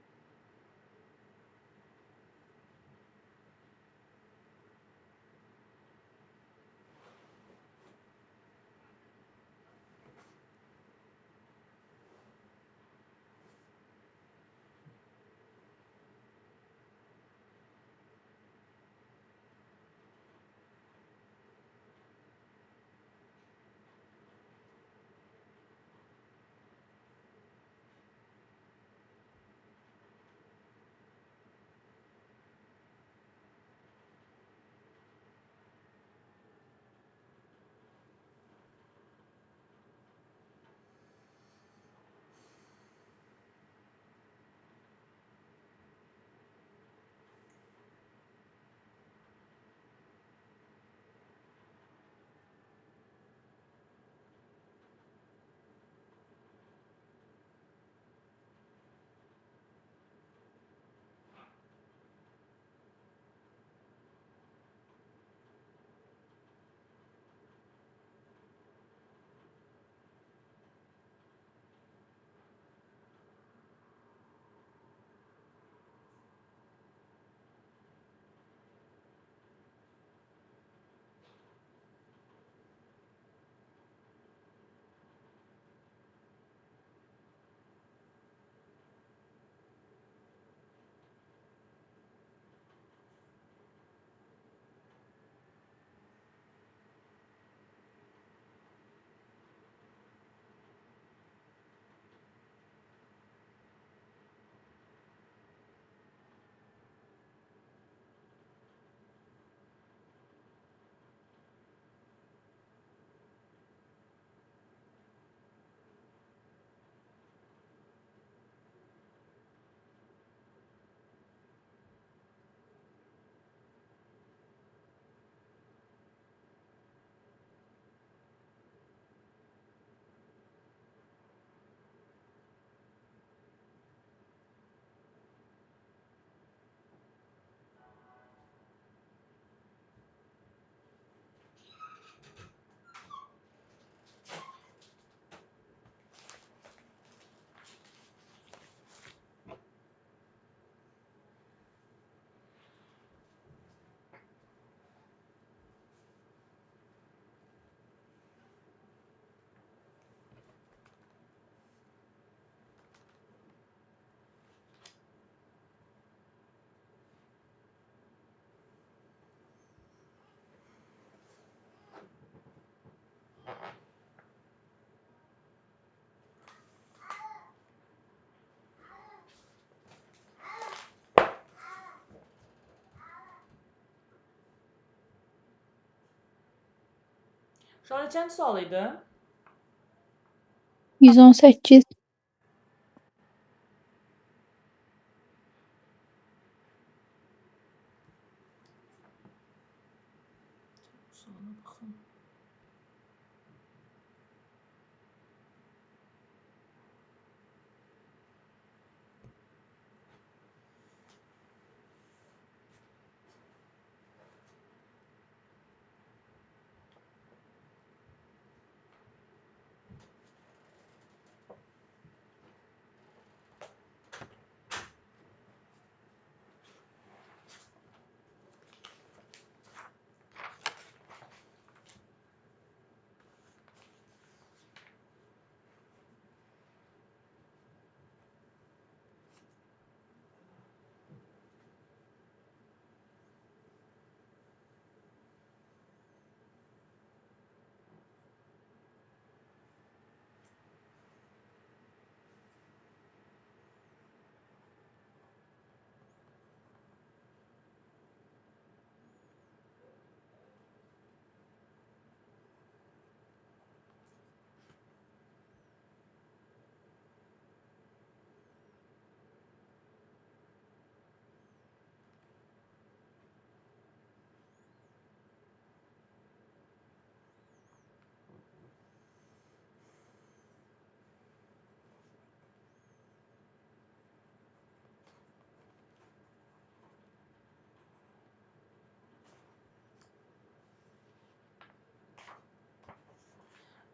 Şu an neçənci sual idi? 118. Suala baxın.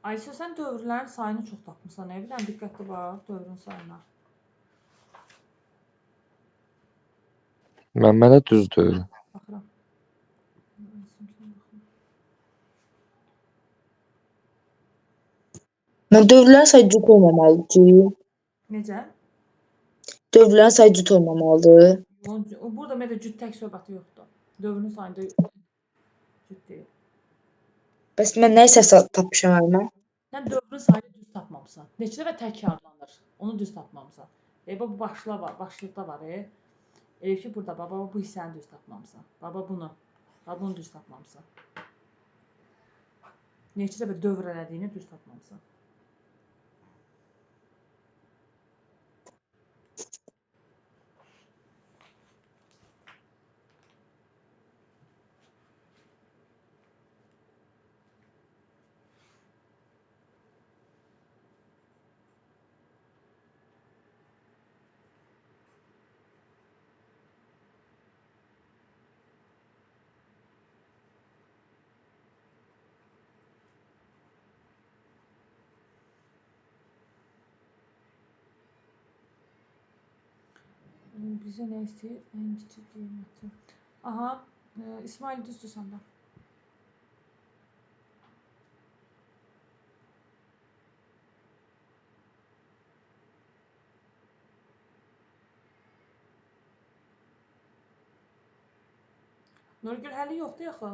Ayşə, sən dövrlərin sayını çox tapmısan. Nə bilən, diqqətli bax dövrün sayına. Mənə düzdür. Baxıram. Mən dövrlərin sayı cüt olmamalıdır. Necə? Dövrlərin sayı cüt olmamalıdır. Burada məndə cüt tək söhbəti yoxdur. Dövrün sayında cüt deyil. Bəs mən nə isə tapmışam əlimə? Sən dövrün sayını düz tapmamısan. Neçə dəfə təkrarlanır. Onu düz tapmamısan. Bu başla var, başlıqda var. Elə ki burada baba bu hissəni düz tapmamısan. Baba bunu. Baba bunu düz tapmamısan. Neçə dəfə dövr elədiyini düz tapmamısan. Bizə nə istəyir? Ən kiçik qiyməti. Aha, İsmail düzdür səndə. Nurgül həlli yoxdur axı.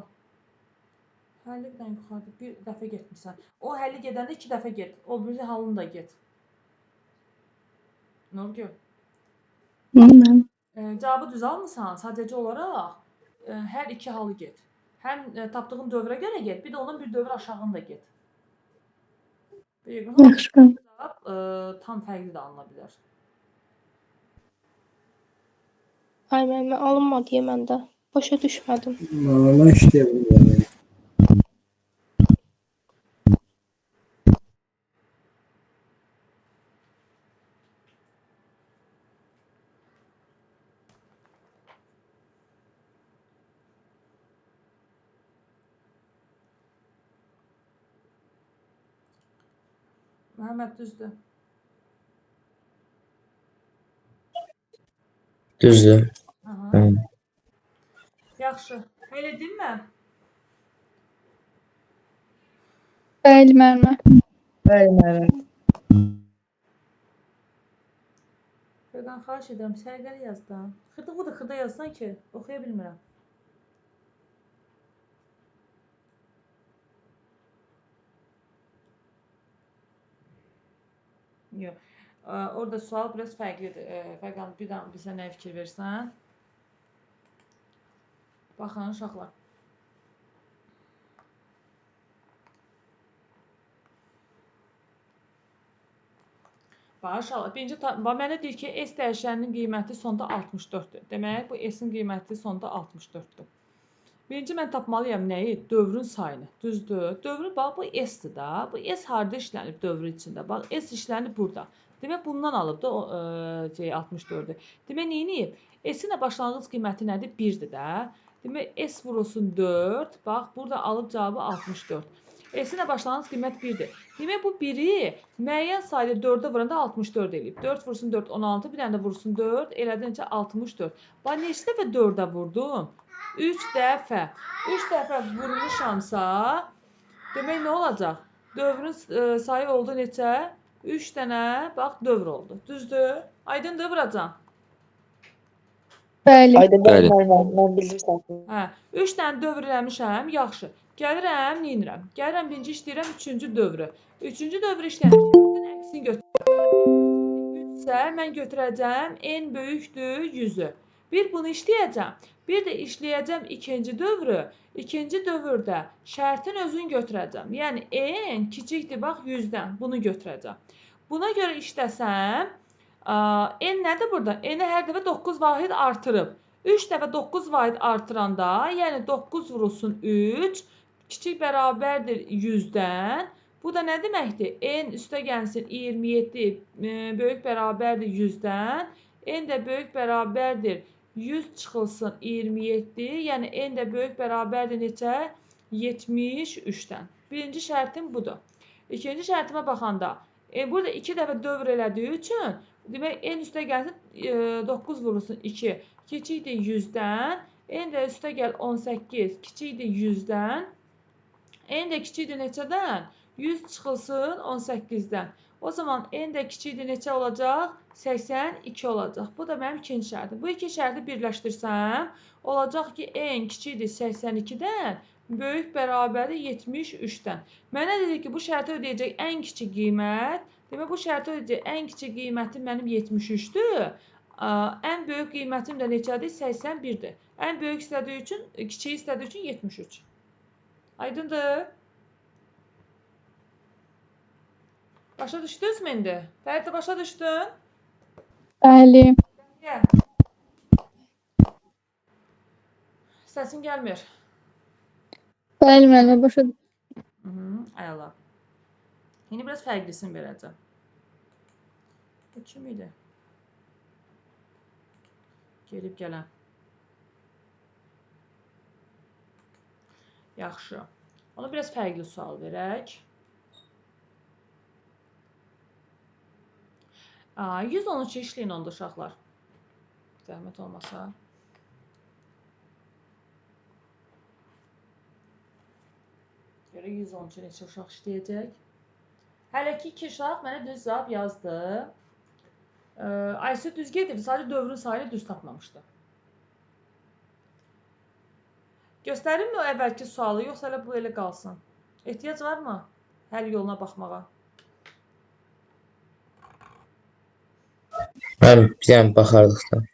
Həlli bir dənə yuxarıda bir dəfə getmirsən. O həlli gedəndə 2 dəfə get. O biri halını da get. Nurgül. Bilmirəm. Cavabı düz almısan, sadəcə olaraq hər iki halı get. Həm tapdığın dövrə görə get, bir də ondan bir dövr aşağını da get. Yaxşı. Cavab tam fərqli də alına bilər. Ay müəllimə alınmadı məndə. Başa düşmədim. Mən işləyə bilmirəm. Məhəmməd düzdür. Düzdür. Aha. Hı. Yaxşı. Elə dinmə. Bəli müəllimə. Bəli, müəllim. Fərqan xahiş edirəm, sərgəli yaz da. Xırda yazsan ki, oxuya bilmirəm. Yox. Orada sual biraz fərqlidir. Fərqan bir daha bizə nə fikir versən? Baxın uşaqlar. Maşallah. Mənə deyir ki, S dəyişəninin qiyməti sonda 64-dür. Demək, bu S-in qiyməti sonda 64-dür. Birinci mən tapmalıyam nəyi? Dövrün sayını. Düzdür? Dövrü bax, bu S-dir da. Bu S harda işlənib dövrün içində? Bax, S işlənib burada. Demək, bundan alıb da 64-dür. Demək, neyiniyib? S-in də başlanğıc qiyməti nədir? 1-dir də. Demək, S vurulsun 4. Bax, burada alıb cavabı 64. S-in də başlanğıc qiymət 1-dir. Demək, bu 1-i müəyyən sayda 4-ə vuranda 64 eləyib. 4 vursun 4, 16. Bir dənə də vursun 4, elədi necə 64. Bax, neçə dəfə 4-ə vurdum? 3 dəfə. 3 dəfə vurmuşamsa, demək, nə olacaq? Dövrün sayı oldu neçə? 3 dənə, bax, dövr oldu. Düzdür? Aydındır, vuracam. Bəli. Ayda Bəli. mən bilirsən. Hə, 3 dənə dövr eləmişəm, yaxşı. Gəlirəm, neynirəm? Gəlirəm, birinci işləyirəm, 3-cü dövrü. 3-cü dövrü işləyirəm, əksini götürürəm. 3 isə mən götürəcəm, n böyükdür 100-ü. Bir bunu işləyəcəm, bir də işləyəcəm ikinci dövrü. İkinci dövrdə şərtin özünü götürəcəm. Yəni, n kiçikdir, bax, 100-dən. Bunu götürəcəm. Buna görə işləsəm, n nədir burada? N-i hər dəfə 9 vahid artırıb. 3 dəfə 9 vahid artıranda, yəni 9 vurulsun 3, kiçik bərabərdir 100-dən. Bu da nə deməkdir? N üstə gəlsin 27 böyük bərabərdir 100-dən. N də böyük bərabərdir 100 çıxılsın 27. Yəni N də böyük bərabərdir neçə? 73-dən. Birinci şərtim budur. İkinci şərtimə baxanda, burada 2 dəfə dövr elədiyi üçün, demək, N üstə gəlsin 9 vurulsun 2. Kiçikdir 100-dən. N də üstə gəl 18. Kiçikdir 100-dən. N də kiçikdir neçədən? 100 çıxılsın 18-dən. O zaman N də kiçikdir neçə olacaq? 82 olacaq. Bu da mənim ikinci şərtim. Bu iki şərti birləşdirsəm, olacaq ki, N kiçikdir 82-dən, böyük bərabərdir 73-dən. Mənə dedi ki, bu şərti ödəyəcək ən kiçik qiymət. Demək, bu şərti ödəyəcək ən kiçik qiymətim mənim 73-dür. Ən böyük qiymətim də neçədir? 81-dir. Ən böyük istədiyi üçün, kiçiyi istədiyi üçün 73. Aydındır? Başa düşdünüzmü indi? Fərid, başa düşdün? Bəli. Gəl. Səsin gəlmir. Bəli, müəllimə, başa düşdüm. Əla. İndi biraz fərqlisini verəcəm. Bu kim idi? Gelib gələn. Yaxşı. Ona biraz fərqli sual verək. 113 işləyin onda uşaqlar. Zəhmət olmasa. Görə 113 neçə uşaq işləyəcək. Hələ ki 2 uşaq mənə düz cavab yazdı. Aysu düz gedirdi, sadəcə dövrün sayını düz tapmamışdı. Göstərim mi o əvvəlki sualı, yoxsa elə bu elə qalsın? Ehtiyac varmı həll yoluna baxmağa? Mən bir dənə baxardıqdan.